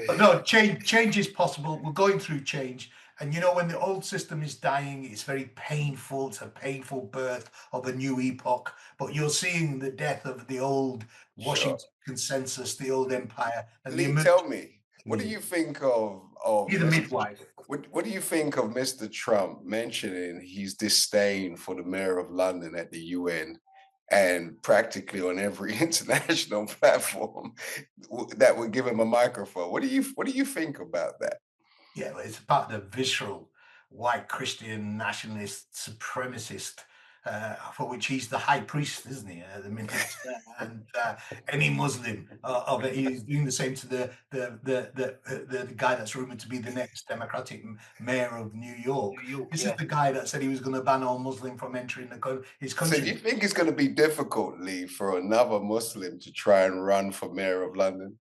But no, change is possible. We're going through change. And when the old system is dying, it's very painful. It's a painful birth of a new epoch. But you're seeing the death of the old Washington consensus, the old empire. And Lee, tell me, what do you think of the midwife? What do you think of Mr. Trump mentioning his disdain for the mayor of London at the UN and practically on every international platform that would give him a microphone? What do you think about that? Yeah, well, it's about the visceral white Christian nationalist supremacist for which he's the high priest, isn't he, at the minute? And any Muslim of it, he's doing the same to the guy that's rumored to be the next Democratic mayor of New York. This is the guy that said he was going to ban all Muslim from entering his country. So do you think it's going to be difficult, Lee, for another Muslim to try and run for mayor of London?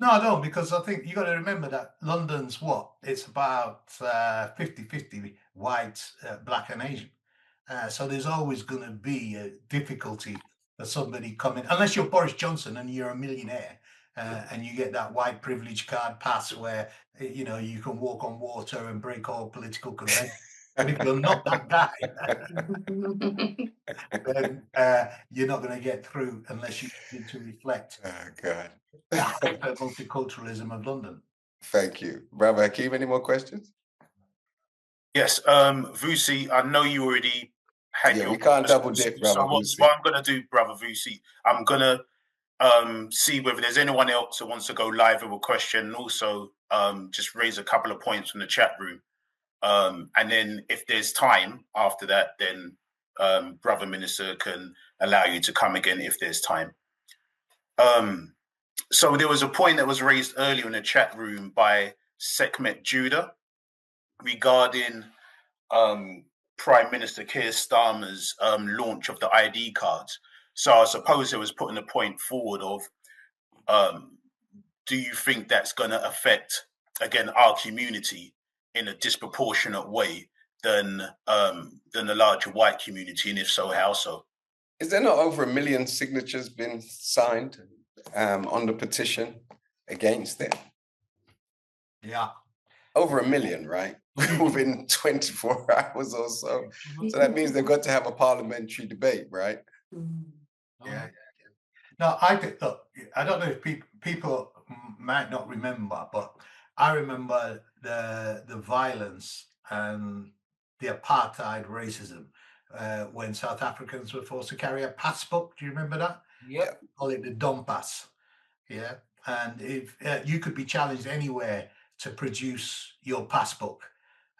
No, I don't, because I think you got to remember that London's what? It's about 50-50 white, black and Asian. So there's always going to be a difficulty for somebody coming, unless you're Boris Johnson and you're a millionaire and you get that white privilege card pass where, you know, you can walk on water and break all political conventions. But if you're not that guy, then you're not going to get through unless you begin to reflect the multiculturalism of London. Thank you. Brother Hakeem, any more questions? Yes, Vusi, I know you already had your... we can't double dip, Brother Vusi. What I'm going to do, Brother Vusi, I'm going to see whether there's anyone else that wants to go live with a question, and also just raise a couple of points from the chat room. And then if there's time after that, then Brother Minister can allow you to come again if there's time. So there was a point that was raised earlier in the chat room by Sekhmet Judah regarding Prime Minister Keir Starmer's launch of the ID cards. So I suppose it was putting a point forward of, do you think that's going to affect, again, our community in a disproportionate way than the larger white community, and if so, how so? Is there not over 1 million signatures been signed on the petition against it? Yeah. Over 1 million, right? Within 24 hours or so. So that means they've got to have a parliamentary debate, right? Yeah. No, I think, look, I don't know if people might not remember, but I remember the violence and the apartheid racism when South Africans were forced to carry a passbook. Do you remember that? Yeah. Call it the Dom Pass. Yeah. And if you could be challenged anywhere to produce your passbook.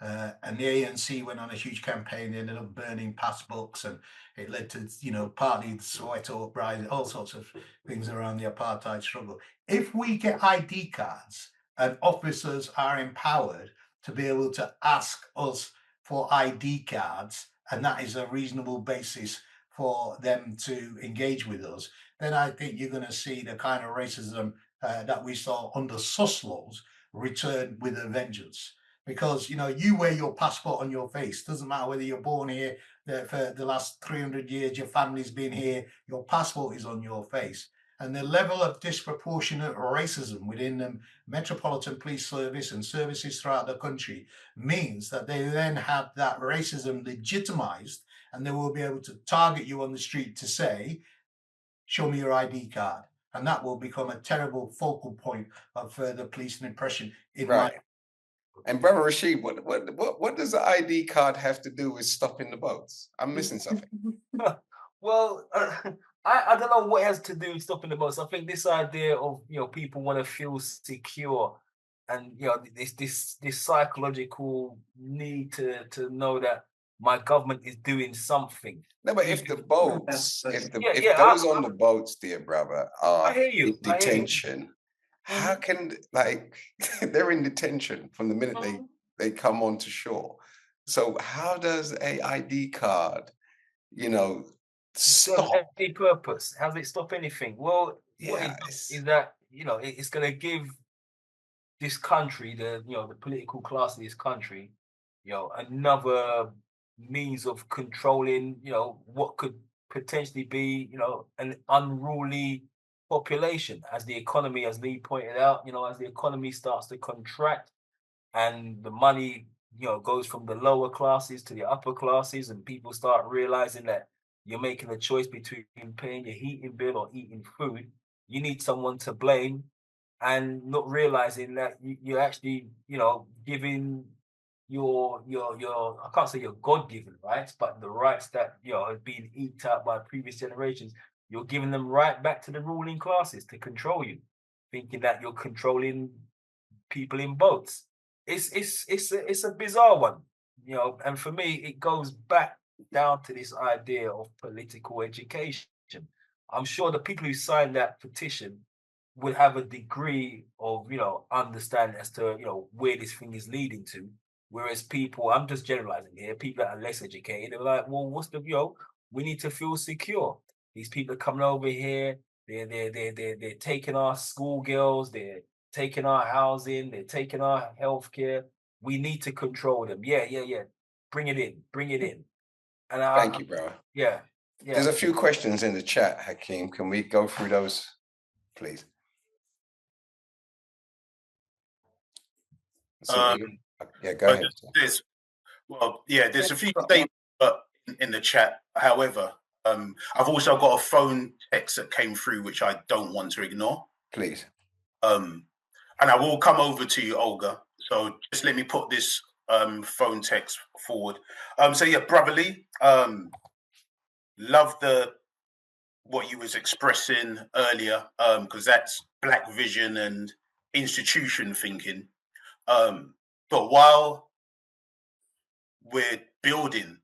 And the ANC went on a huge campaign. They ended up burning passbooks, and it led to, you know, partly the Soweto uprising, all sorts of things around the apartheid struggle. If we get ID cards and officers are empowered to be able to ask us for ID cards, and that is a reasonable basis for them to engage with us, then I think you're going to see the kind of racism that we saw under SUS laws return with a vengeance. Because, you know, you wear your passport on your face. Doesn't matter whether you're born here for the last 300 years, your family's been here, your passport is on your face. And the level of disproportionate racism within the Metropolitan Police Service and services throughout the country means that they then have that racism legitimized, and they will be able to target you on the street to say, show me your ID card. And that will become a terrible focal point of further policing oppression in my... And Brother Rashid, what does the ID card have to do with stopping the boats? I'm missing something. Well, I don't know what it has to do with stopping the boats. I think this idea of, you know, people want to feel secure, and, you know, this psychological need to know that my government is doing something. No, but if the boats, if those on the boats, dear brother, are in detention, how can, like, they're in detention from the minute they come onto shore. So how does a ID card, you know, stop any purpose? How does it stop anything? Well, what it does is that, you know, it's going to give this country, the political class of this country, you know, another means of controlling, you know, what could potentially be, you know, an unruly population. As the economy, as Lee pointed out, you know, as the economy starts to contract and the money, you know, goes from the lower classes to the upper classes, and people start realizing that you're making a choice between paying your heating bill or eating food, you need someone to blame, and not realizing that you're actually, you know, giving your I can't say your God-given rights, but the rights that, you know, have been eked out by previous generations, you're giving them right back to the ruling classes to control you, thinking that you're controlling people in boats. It's a bizarre one, you know, and for me, it goes back down to this idea of political education. I'm sure the people who signed that petition would have a degree of, understanding as to, where this thing is leading to. Whereas people, I'm just generalizing here, people that are less educated, they're like, well, what's the, we need to feel secure. These people are coming over here, they're taking our schoolgirls, they're taking our housing, they're taking our healthcare. We need to control them. Yeah. Bring it in. And Thank you, bro. Yeah. There's a few questions in the chat, Hakeem. Can we go through those, please? Yeah, go ahead. There's a few statements in the chat. However, I've also got a phone text that came through which I don't want to ignore. Please. And I will come over to you, Olga. So just let me put this phone text forward. Brotherly, love what you was expressing earlier, because that's Black vision and institution thinking. But while we're building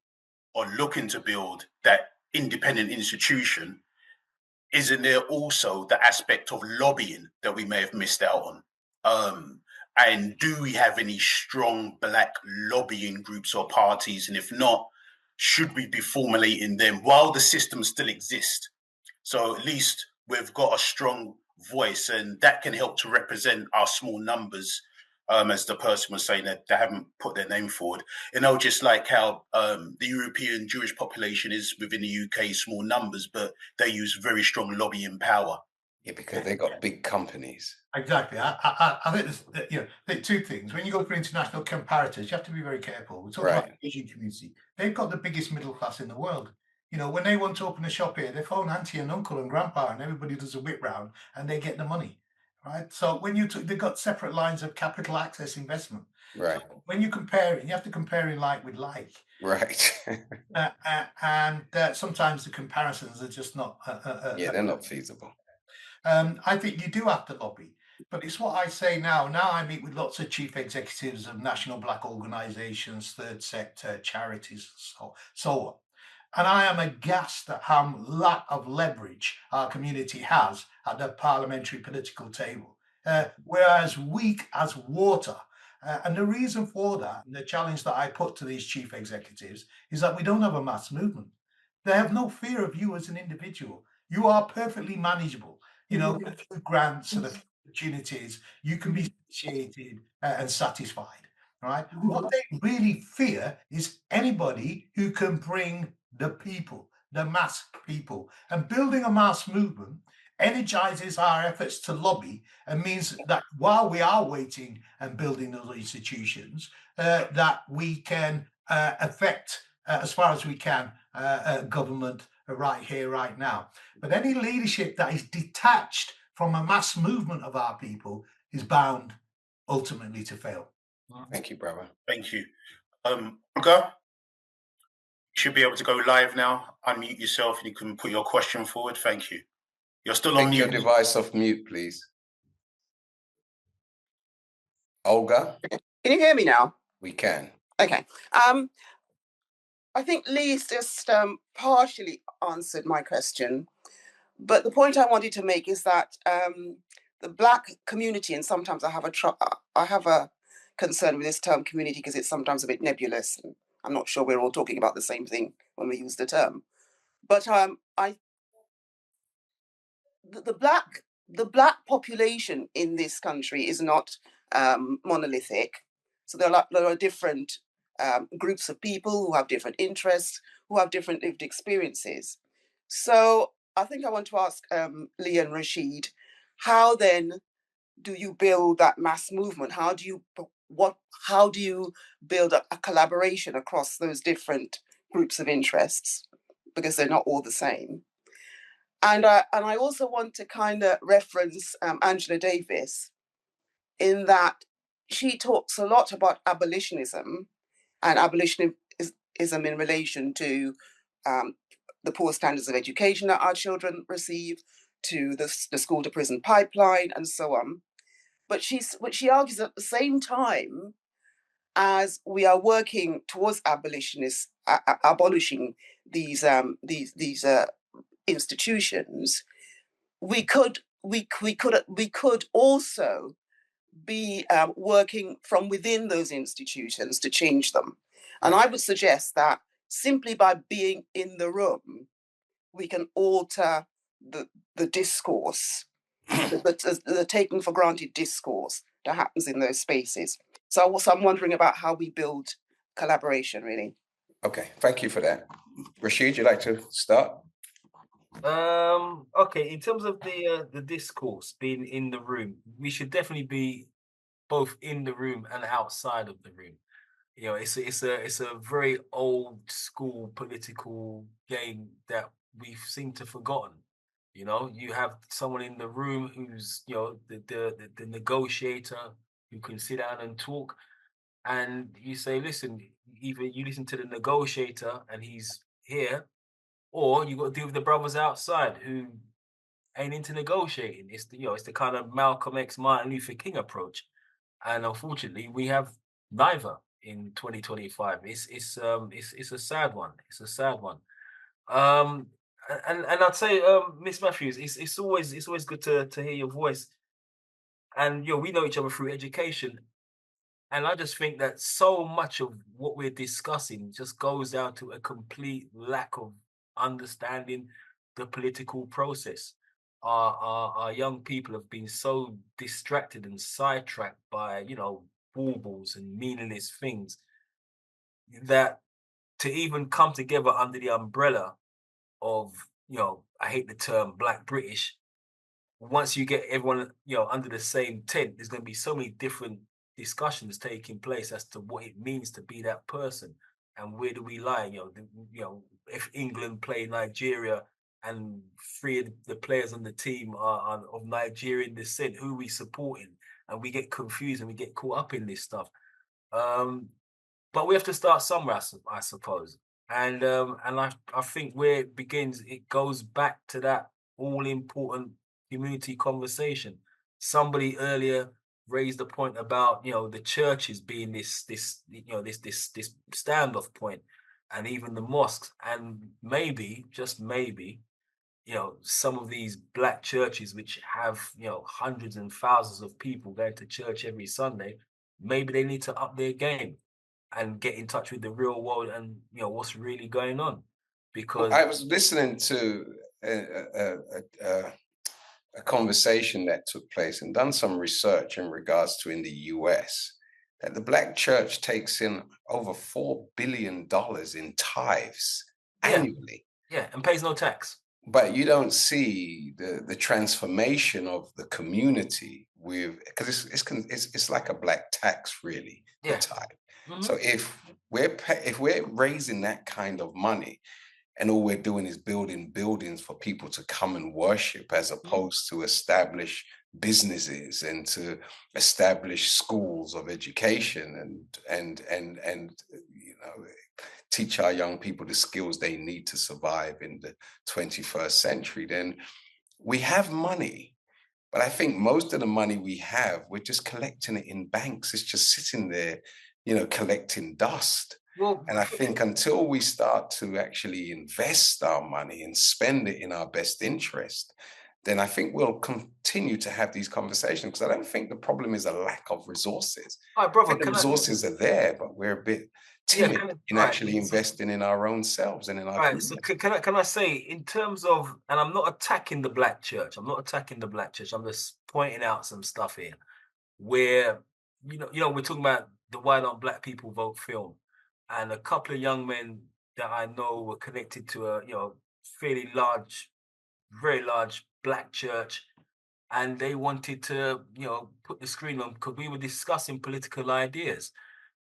or looking to build that independent institution, isn't there also the aspect of lobbying that we may have missed out on? And do we have any strong Black lobbying groups or parties? And if not, should we be formulating them while the system still exists? So at least we've got a strong voice, and that can help to represent our small numbers, as the person was saying that they haven't put their name forward. Just like how the European Jewish population is within the UK, small numbers, but they use very strong lobbying power. Yeah, because they got big companies. Exactly. I think there's, two things. When you go for international comparators, you have to be very careful. We're talking about the Asian community. They've got the biggest middle class in the world. When they want to open a shop here, they phone auntie and uncle and grandpa, and everybody does a whip round, and they get the money, right? So when they've got separate lines of capital access investment. Right. So when you compare it, you have to compare in like with like. Right. And sometimes the comparisons are just not. They're not feasible. I think you do have to lobby, but it's what I say now. Now I meet with lots of chief executives of national Black organisations, third sector, charities, so on. And I am aghast at how lack of leverage our community has at the parliamentary political table. We're as weak as water. And the reason for that, and the challenge that I put to these chief executives, is that we don't have a mass movement. They have no fear of you as an individual. You are perfectly manageable. Through grants and opportunities, you can be satiated and satisfied. Right? What they really fear is anybody who can bring the people, the mass people. And building a mass movement energizes our efforts to lobby and means that while we are waiting and building those institutions, that we can affect, as far as we can, government right here, right now. But any leadership that is detached from a mass movement of our people is bound ultimately to fail. Thank you, brother. Thank you. Olga, you should be able to go live now. Unmute yourself and you can put your question forward. Thank you. You're still on mute. Take your device off mute, please. Olga? Can you hear me now? We can. Okay. I think Lee's just partially answered my question. But the point I wanted to make is that the Black community, and sometimes I have a concern with this term community because it's sometimes a bit nebulous. And I'm not sure we're all talking about the same thing when we use the term. But the Black population in this country is not monolithic. So there are different groups of people who have different interests, who have different lived experiences. So I think I want to ask Lee and Rashid, how then do you build that mass movement? How do you build a collaboration across those different groups of interests? Because they're not all the same. And I also want to kind of reference Angela Davis in that she talks a lot about abolitionism and abolitionism in relation to the poor standards of education that our children receive, to the school to prison pipeline and so on. But she argues at the same time as we are working towards abolishing these institutions, we could also be working from within those institutions to change them. And I would suggest that simply by being in the room, we can alter the discourse, the taken for granted discourse that happens in those spaces. So I'm wondering about how we build collaboration, really. Okay, thank you for that. Rashid, you'd like to start? Okay, in terms of the discourse being in the room, we should definitely be both in the room and outside of the room. You know, it's a very old school political game that we've seemed to have forgotten. You know, you have someone in the room who's, you know, the negotiator who can sit down and talk, and you say, listen, either you listen to the negotiator and he's here, or you got to deal with the brothers outside who ain't into negotiating. It's the, you know, it's the kind of Malcolm X, Martin Luther King approach, and unfortunately, we have neither in 2025. It's a sad one. It's a sad one. And I'd say, Miss Matthews, it's always good to hear your voice. And you know, we know each other through education. And I just think that so much of what we're discussing just goes down to a complete lack of understanding the political process. Our young people have been so distracted and sidetracked by, you know, baubles and meaningless things that to even come together under the umbrella of, you know, I hate the term Black British, once you get everyone, you know, under the same tent, there's going to be so many different discussions taking place as to what it means to be that person and where do we lie. You know, if England play Nigeria and three of the players on the team are of Nigerian descent, who are we supporting? And we get confused and we get caught up in this stuff. But we have to start somewhere, I suppose. And I think where it begins, it goes back to that all important community conversation. Somebody earlier raised the point about, you know, the churches being this standoff point, and even the mosques, and maybe, just maybe, you know, some of these Black churches which have, you know, hundreds and thousands of people going to church every Sunday, maybe they need to up their game and get in touch with the real world and, you know, what's really going on. Because I was listening to a conversation that took place and done some research in regards to in the US, that the Black church takes in over $4 billion in tithes annually. Yeah, and pays no tax. But you don't see the transformation of the community with, because it's like a Black tax, really, the tithe. Mm-hmm. So if we're raising that kind of money, and all we're doing is building buildings for people to come and worship, as opposed to establish businesses and to establish schools of education and you know, teach our young people the skills they need to survive in the 21st century, then we have money. But I think most of the money we have, we're just collecting it in banks. It's just sitting there, you know, collecting dust. Well, and I think until we start to actually invest our money and spend it in our best interest, then I think we'll continue to have these conversations, because I don't think the problem is a lack of resources. All right, brother, I think the resources are there, but we're a bit timid in actually investing in our own selves and in our community. So can I say, in terms of, and I'm not attacking the Black church, I'm just pointing out some stuff here where, you know, we're talking about the Why Don't Black People Vote film, and a couple of young men that I know were connected to a, you know, fairly large, very large Black church, and they wanted to, you know, put the screen on because we were discussing political ideas.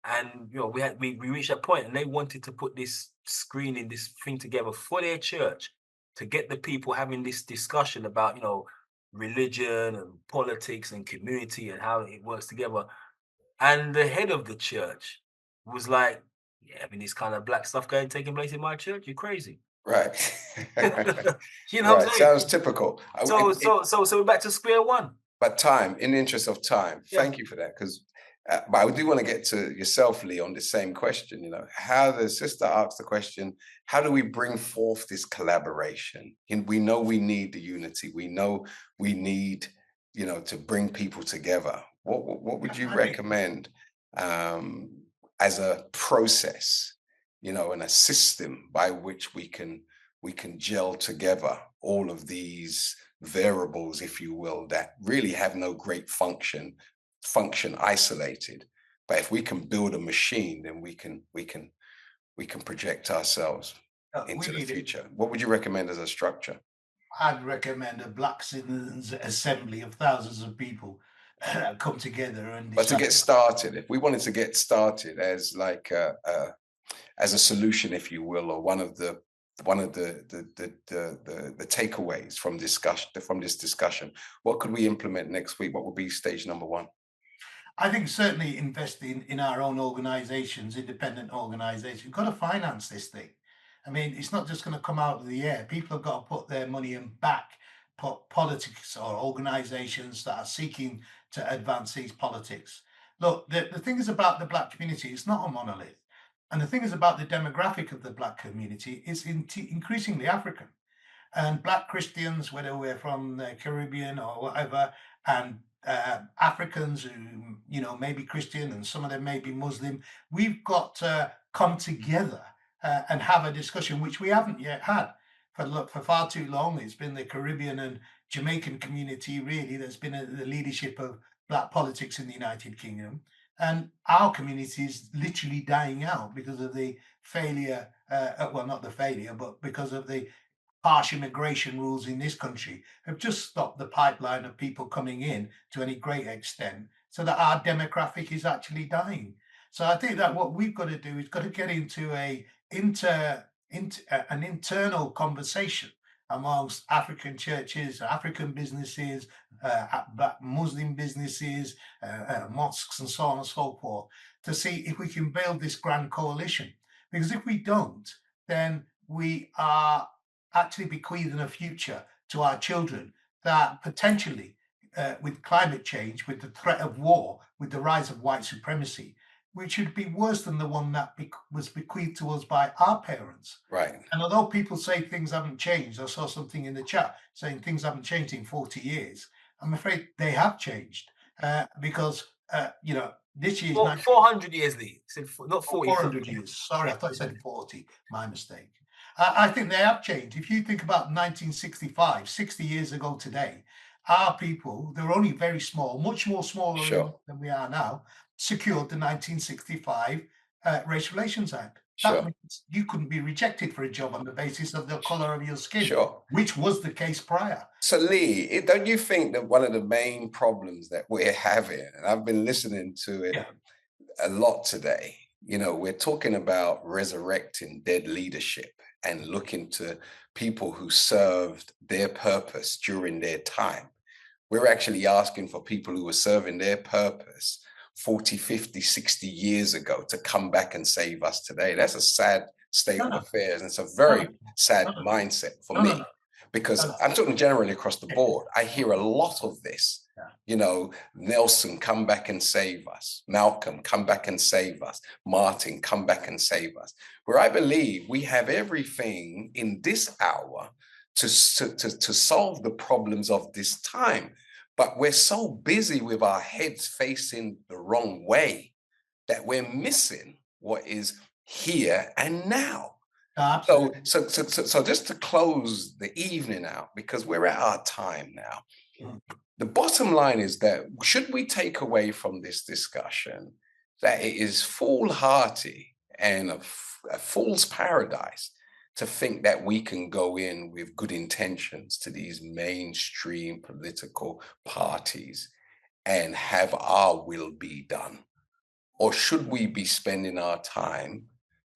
And, you know, we reached that point, and they wanted to put this screening, this thing together for their church to get the people having this discussion about, you know, religion and politics and community and how it works together. And the head of the church was like, yeah, I mean, this kind of Black stuff taking place in my church, you're crazy. Right. You know what I'm saying? Sounds typical. So we're back to square one. But time, in the interest of time, thank you for that, because but I do want to get to yourself, Lee, on the same question. You know, how the sister asked the question, how do we bring forth this collaboration? And we know we need the unity. We know we need, you know, to bring people together. What would you recommend as a process, you know, and a system by which we can gel together all of these variables, if you will, that really have no great function isolated, but if we can build a machine, then we can project ourselves into the future. What would you recommend as a structure? I'd recommend a Black Citizens Assembly of thousands of people come together and. But to get started, if we wanted to get started as like as a solution, if you will, or one of the takeaways from this discussion, what could we implement next week? What would be stage number one? I think certainly investing in our own organizations, independent organizations. We've got to finance this thing. I mean, it's not just going to come out of the air. People have got to put their money in back politics or organizations that are seeking to advance these politics. Look, the thing is about the Black community, it's not a monolith. And the thing is about the demographic of the Black community, it's increasingly African. And Black Christians, whether we're from the Caribbean or whatever, and Africans who, you know, may be Christian and some of them may be Muslim, we've got to come together and have a discussion, which we haven't yet had. For far too long, it's been the Caribbean and Jamaican community, really, that's been the leadership of Black politics in the United Kingdom. And our community is literally dying out because of the failure, well, not the failure, but because of the harsh immigration rules in this country have just stopped the pipeline of people coming in to any great extent, so that our demographic is actually dying. So I think that what we've got to do is got to get into an internal conversation amongst African churches, African businesses, Muslim businesses, mosques, and so on and so forth, to see if we can build this grand coalition. Because if we don't, then we are actually bequeathing a future to our children that potentially, with climate change, with the threat of war, with the rise of white supremacy, which would be worse than the one that was bequeathed to us by our parents. Right. And although people say things haven't changed, I saw something in the chat saying things haven't changed in 40 years. I'm afraid they have changed because, you know, this year is 400 years, Lee. Not 40. 400 years. Sorry, I thought I said 40. My mistake. I think they have changed. If you think about 1965, 60 years ago today, our people, they were only very small, much more smaller than we are now, secured the 1965 Race Relations Act. That means you couldn't be rejected for a job on the basis of the color of your skin, which was the case prior. So Lee, don't you think that one of the main problems that we're having, and I've been listening to it a lot today, you know, we're talking about resurrecting dead leadership and looking to people who served their purpose during their time. We're actually asking for people who were serving their purpose 40, 50, 60 years ago to come back and save us today. That's a sad state of affairs. And it's a very sad mindset for me, because I'm talking generally across the board. I hear a lot of this, you know, Nelson, come back and save us. Malcolm, come back and save us. Martin, come back and save us. Where I believe we have everything in this hour to solve the problems of this time. But we're so busy with our heads facing the wrong way that we're missing what is here and now. So just to close the evening out, because we're at our time now, the bottom line is that should we take away from this discussion that it is foolhardy and a fool's paradise to think that we can go in with good intentions to these mainstream political parties and have our will be done? Or should we be spending our time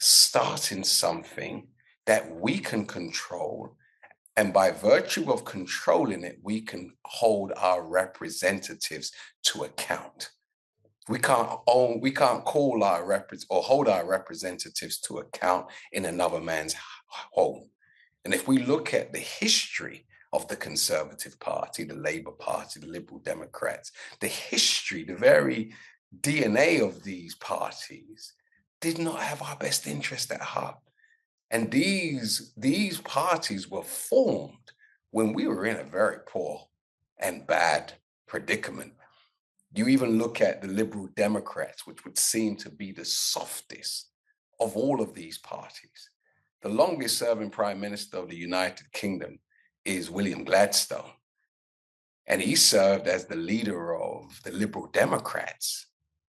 starting something that we can control, and by virtue of controlling it, we can hold our representatives to account? We can't call our hold our representatives to account in another man's home. And if we look at the history of the Conservative Party, the Labour Party, the Liberal Democrats, the history, the very DNA of these parties did not have our best interest at heart. And these parties were formed when we were in a very poor and bad predicament. You even look at the Liberal Democrats, which would seem to be the softest of all of these parties. The longest serving Prime Minister of the United Kingdom is William Gladstone. And he served as the leader of the Liberal Democrats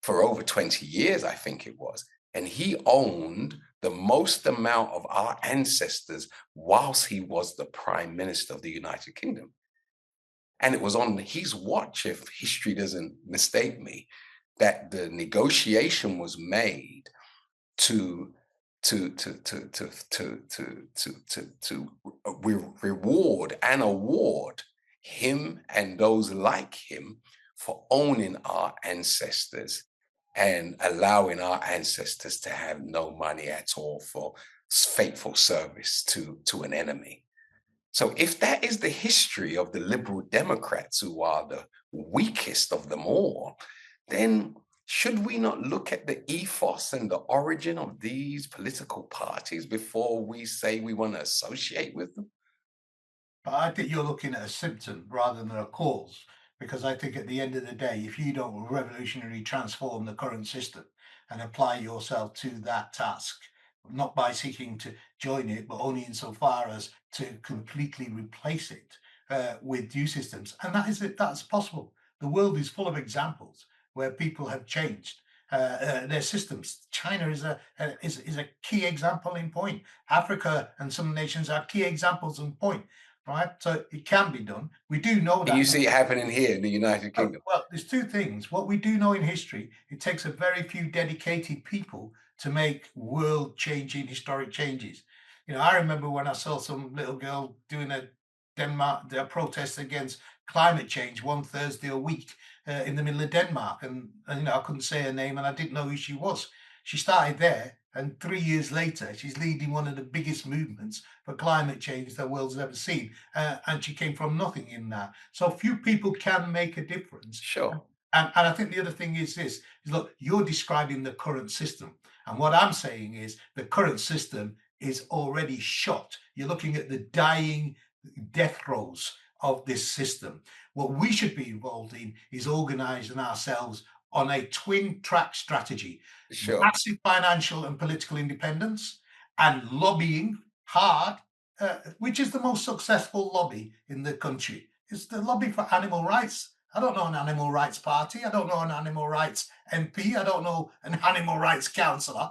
for over 20 years, I think it was. And he owned the most amount of our ancestors whilst he was the Prime Minister of the United Kingdom. And it was on his watch, if history doesn't mistake me, that the negotiation was made to reward and award him and those like him for owning our ancestors and allowing our ancestors to have no money at all for faithful service to an enemy. So if that is the history of the Liberal Democrats, who are the weakest of them all, then should we not look at the ethos and the origin of these political parties before we say we want to associate with them? But I think you're looking at a symptom rather than a cause, because I think at the end of the day, if you don't revolutionarily transform the current system and apply yourself to that task, not by seeking to join it, but only insofar as to completely replace it with new systems, and that's possible. The world is full of examples where people have changed their systems. China is a key example in point. Africa and some nations are key examples in point, right? So it can be done. We do know that. You see it happening here in the United Kingdom. Well, there's two things. What we do know in history, it takes a very few dedicated people to make world-changing historic changes. You know, I remember when I saw some little girl doing a protest against climate change one Thursday a week in the middle of Denmark, and you know, I couldn't say her name and I didn't know who she was. She started there, and 3 years later, she's leading one of the biggest movements for climate change the world's ever seen, and she came from nothing in that. So few people can make a difference. Sure. And I think the other thing is this: look, you're describing the current system, and what I'm saying is the current system is already shot. You're looking at the dying death throes of this system. What we should be involved in is organizing ourselves on a twin track strategy. Sure. Massive financial and political independence, and lobbying hard, which is the most successful lobby in the country. It's the lobby for animal rights. I don't know an animal rights party. I don't know an animal rights MP. I don't know an animal rights councillor.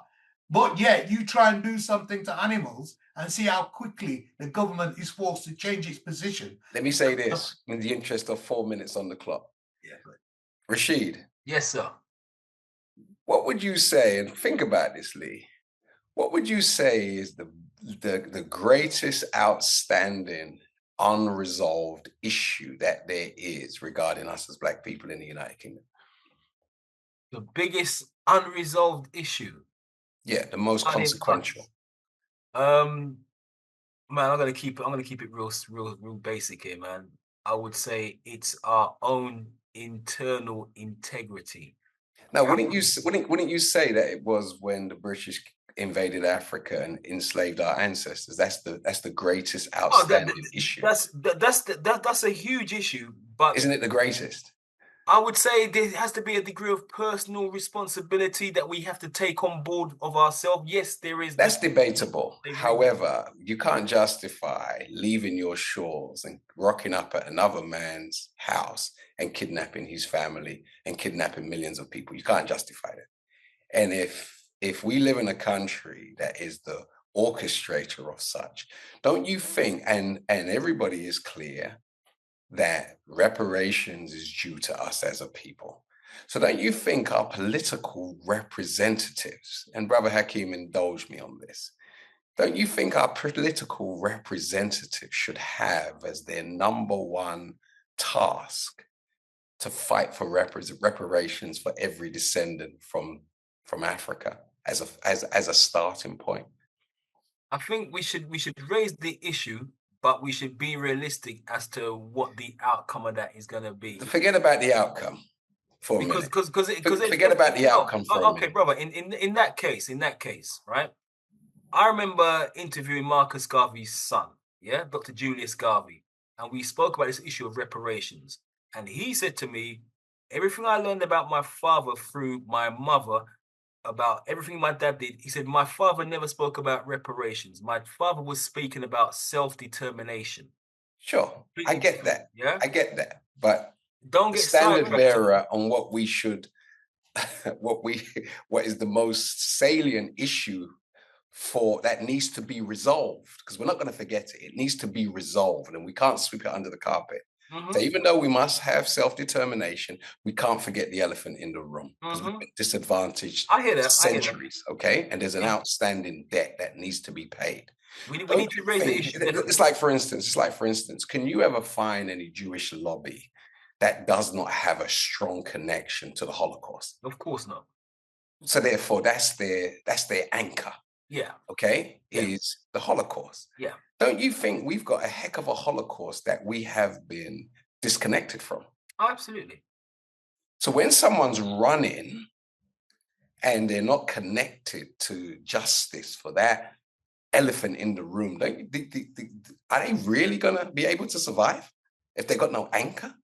But yet you try and do something to animals and see how quickly the government is forced to change its position. Let me say this in the interest of 4 minutes on the clock. Yeah. Rashid. Yes, sir. What would you say, and think about this, Lee, what would you say is the greatest outstanding unresolved issue that there is regarding us as Black people in the United Kingdom? The biggest unresolved issue? Yeah, the most consequential. Man, I'm gonna keep it real basic here, man. I would say it's our own internal integrity. Now, wouldn't you say that it was when the British invaded Africa and enslaved our ancestors? That's the greatest outstanding issue. That's a huge issue, but isn't it the greatest? I would say there has to be a degree of personal responsibility that we have to take on board of ourselves. Yes, there is. That's debatable. However, you can't justify leaving your shores and rocking up at another man's house and kidnapping his family and kidnapping millions of people. You can't justify that. And if we live in a country that is the orchestrator of such, don't you think, and everybody is clear that reparations is due to us as a people. So don't you think our political representatives, and Brother Hakim, indulge me on this, don't you think our political representatives should have as their number one task to fight for reparations for every descendant from Africa as a starting point? I think we should raise the issue but we should be realistic as to what the outcome of that is going to be. Forget about the outcome for a minute. Because forget about the outcome for a minute. Okay, brother. In that case, right? I remember interviewing Marcus Garvey's son, Dr. Julius Garvey, and we spoke about this issue of reparations. And he said to me, everything I learned about my father through my mother, about everything my dad did, he said, my father never spoke about reparations. My father was speaking about self-determination. Sure, I get that. Yeah, I get that. But don't the get standard bearer on what we should, what is the most salient issue for that needs to be resolved, because we're not going to forget it. It needs to be resolved, and we can't sweep it under the carpet. So even though we must have self-determination, we can't forget the elephant in the room, because we've been disadvantaged I hear that. centuries, okay? And there's an outstanding debt that needs to be paid. We need to raise the issue. It's like, for instance, can you ever find any Jewish lobby that does not have a strong connection to the Holocaust? Of course not. So therefore, that's their anchor. Yeah. Okay, is the Holocaust. Yeah. Don't you think we've got a heck of a Holocaust that we have been disconnected from? Oh, absolutely. So when someone's running and they're not connected to justice for that elephant in the room, are they really going to be able to survive if they've got no anchor?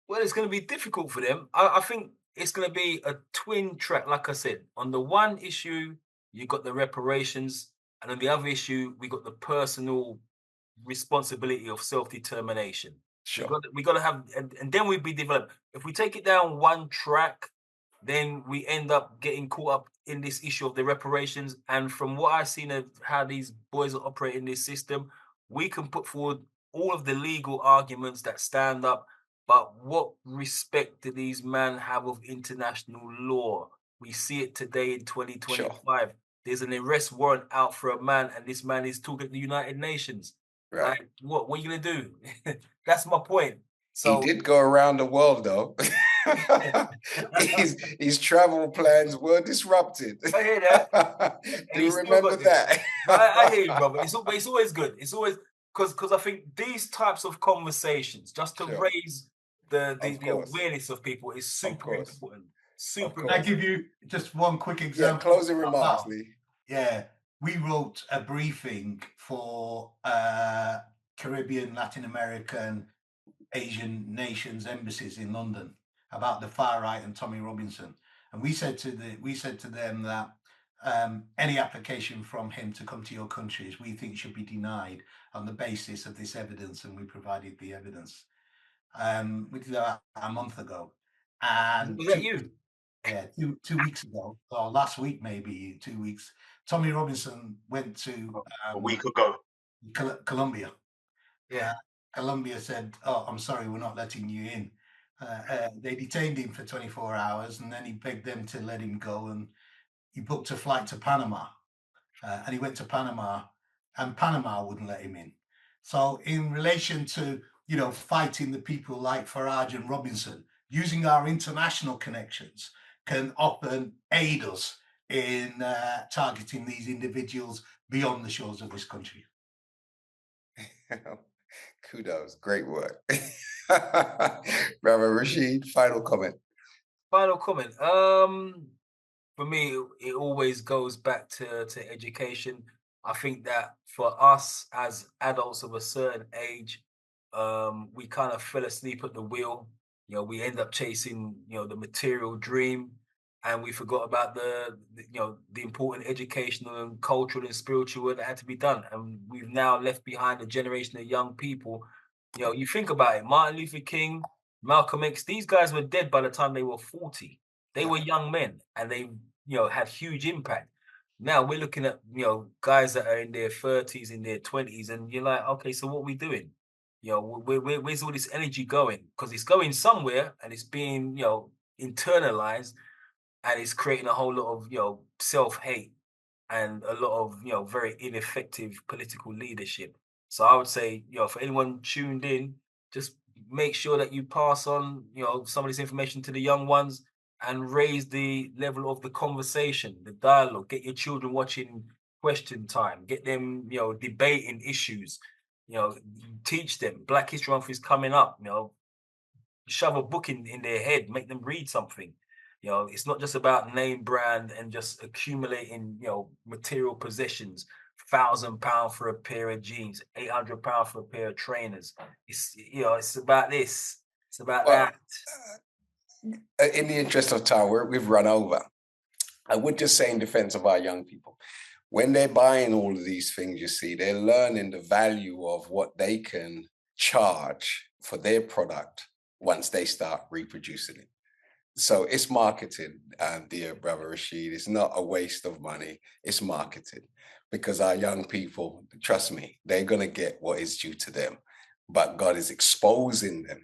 Well, it's going to be difficult for them. I think it's going to be a twin track, like I said. On the one issue, you got the reparations, and on the other issue, we got the personal responsibility of self-determination. Sure. We got to have, and then we'd be developed. If we take it down one track, then we end up getting caught up in this issue of the reparations. And from what I've seen of how these boys are operating this system, we can put forward all of the legal arguments that stand up. But what respect do these men have of international law? We see it today in 2025. Sure. There's an arrest warrant out for a man, and this man is talking to the United Nations. Right. Like, what are you going to do? That's my point. So he did go around the world, though. his travel plans were disrupted. I hear that. Do you remember that? I hear you, brother. It's always good. It's always because I think these types of conversations, just to raise the awareness of people, is super important. Super. Can I give you just one quick example? Yeah, closing remarks, Lee. Yeah, we wrote a briefing for Caribbean, Latin American, Asian nations embassies in London about the far right and Tommy Robinson, and we said to them that any application from him to come to your countries, we think should be denied on the basis of this evidence, and we provided the evidence. We did that a month ago, and was that you? Yeah, two weeks ago, or last week, maybe 2 weeks. Tommy Robinson went to a week ago, Colombia. Yeah. Colombia said, "Oh, I'm sorry, we're not letting you in." They detained him for 24 hours, and then he begged them to let him go, and he booked a flight to Panama, and he went to Panama, and Panama wouldn't let him in. So in relation to, fighting the people like Farage and Robinson, using our international connections can often aid us in targeting these individuals beyond the shores of this country. Kudos, great work. Brother Rashid, final comment. For me, it always goes back to education. I think that for us as adults of a certain age, we kind of fell asleep at the wheel. We end up chasing, the material dream, and we forgot about the important educational and cultural and spiritual work that had to be done. And we've now left behind a generation of young people. You think about it, Martin Luther King, Malcolm X, these guys were dead by the time they were 40. They were young men, and they, had huge impact. Now we're looking at, guys that are in their 30s, in their 20s, and you're like, okay, so what are we doing? Where's all this energy going? Because it's going somewhere, and it's being, internalized, and it's creating a whole lot of, self-hate and a lot of, very ineffective political leadership. So I would say, for anyone tuned in, just make sure that you pass on, some of this information to the young ones and raise the level of the conversation, the dialogue. Get your children watching question time, get them, you know, debating issues, you know, teach them. Black History Month is coming up, you know, shove a book in their head, make them read something. You know, it's not just about name brand and just accumulating, you know, material possessions. £1,000 for a pair of jeans, £800 for a pair of trainers. It's, you know, it's about this. It's about that. In the interest of time, we've run over. I would just say in defense of our young people, when they're buying all of these things, you see, they're learning the value of what they can charge for their product once they start reproducing it. So it's marketed, dear brother Rashid. It's not a waste of money. It's marketed because our young people, trust me, they're going to get what is due to them. But God is exposing them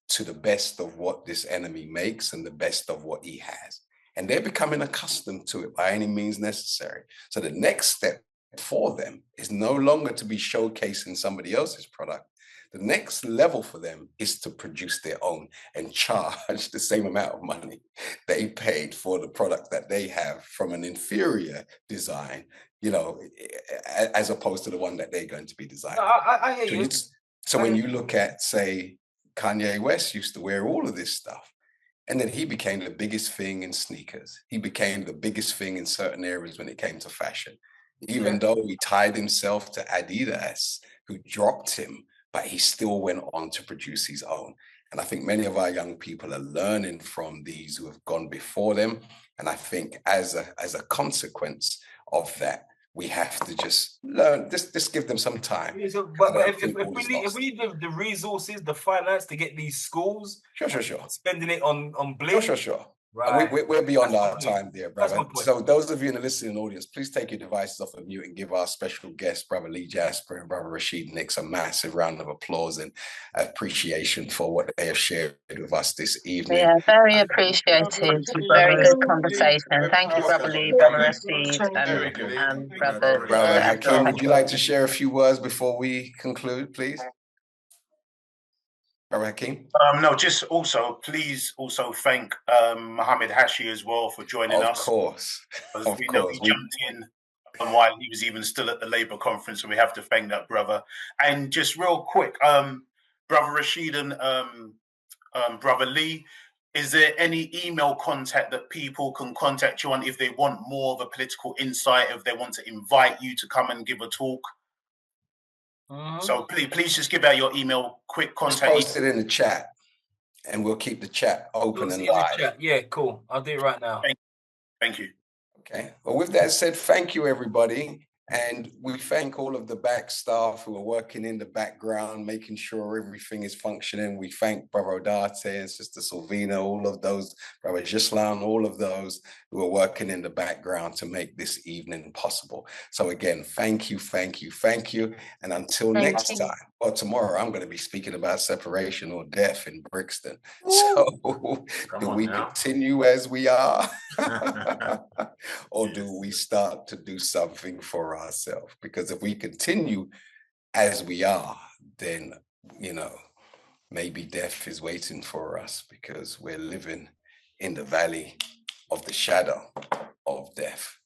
to the best of what this enemy makes and the best of what he has. And they're becoming accustomed to it by any means necessary. So the next step for them is no longer to be showcasing somebody else's product. The next level for them is to produce their own and charge the same amount of money they paid for the product that they have from an inferior design, you know, as opposed to the one that they're going to be designing. I hear you. So when you look at, say, Kanye West used to wear all of this stuff, and then he became the biggest thing in sneakers. He became the biggest thing in certain areas when it came to fashion, even though he tied himself to Adidas, who dropped him, but he still went on to produce his own. And I think many of our young people are learning from these who have gone before them. And I think as a consequence of that, we have to just learn, just give them some time. But if we need the resources, the finance to get these schools, sure. Spending it on bling. Sure. Right. We're beyond our time there, brother. So those of you in the listening audience, please take your devices off of mute and give our special guests, Brother Lee Jasper and Brother Rashid Nix, a massive round of applause and appreciation for what they have shared with us this evening. Yeah, very appreciated. Very good conversation. Thank you, Brother Lee, Brother Rashid, and Brother Hakim. Would you like to share a few words before we conclude, please? Hakim? No, just also, please also thank MAHAMED HASHI as well for joining us. Of course. We know he jumped in while he was even still at the Labour conference, so we have to thank that brother. And just real quick, Brother Rashid and Brother Lee, is there any email contact that people can contact you on if they want more of a political insight, if they want to invite you to come and give a talk? So please just give out your email, quick contact. Just post it in the chat, and we'll keep the chat open and live. Yeah, cool. I'll do it right now. Thank you. Okay. Well, with that said, thank you, everybody. And we thank all of the back staff who are working in the background, making sure everything is functioning. We thank Brother Odate and Sister Silvina, all of those, Brother Gislan, all of those who are working in the background to make this evening possible. So again, thank you. And until next time, or tomorrow, I'm going to be speaking about separation or death in Brixton. So do we continue as we are? Or do we start to do something for ourselves? Because if we continue as we are, then, you know, maybe death is waiting for us because we're living in the valley of the shadow of death.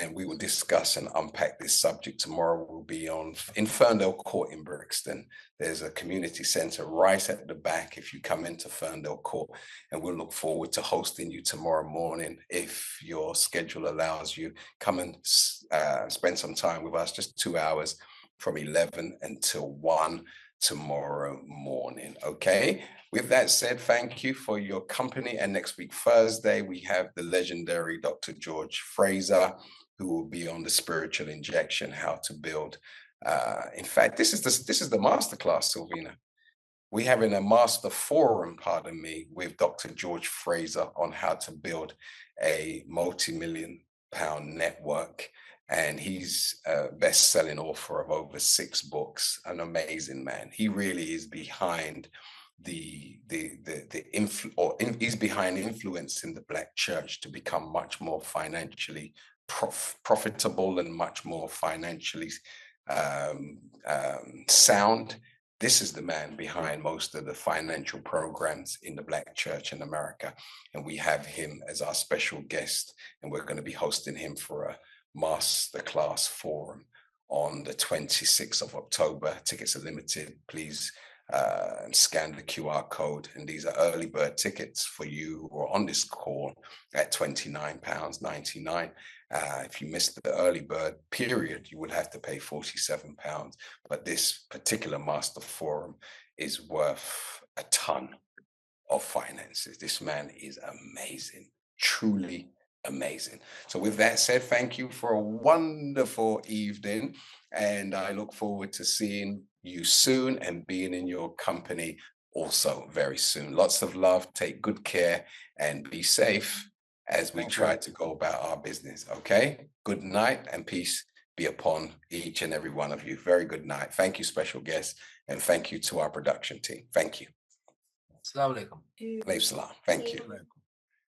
And we will discuss and unpack this subject tomorrow. We'll be in Ferndale Court in Brixton. There's a community centre right at the back if you come into Ferndale Court, and we'll look forward to hosting you tomorrow morning. If your schedule allows you, come and spend some time with us, just 2 hours from 11 until 1 tomorrow morning. Okay. With that said, thank you for your company. And next week, Thursday, we have the legendary Dr. George Fraser, who will be on the spiritual injection, how to build. In fact, this is the masterclass, Silvina. We're having a master forum, pardon me, with Dr. George Fraser on how to build a multi-million-pound network. And he's a best-selling author of over 6 books, an amazing man. He really is behind he's behind influencing the Black church to become much more financially profitable and much more financially sound. This is the man behind most of the financial programs in the Black church in America. And we have him as our special guest, and we're going to be hosting him for a Masterclass Forum on the 26th of October. Tickets are limited. Please scan the QR code, and these are early bird tickets for you who are on this call at £29.99. If you missed the early bird period, you would have to pay £47. But this particular Master Forum is worth a ton of finances. This man is amazing, truly amazing. So with that said, thank you for a wonderful evening, and I look forward to seeing you soon and being in your company also very soon. Lots of love, take good care, and be safe as we try to go about our business. Okay, good night and peace be upon each and every one of you. Very good night. Thank you, special guests, and thank you to our production team. Thank you. Assalamu alaikum. Alayhi salam. Thank you.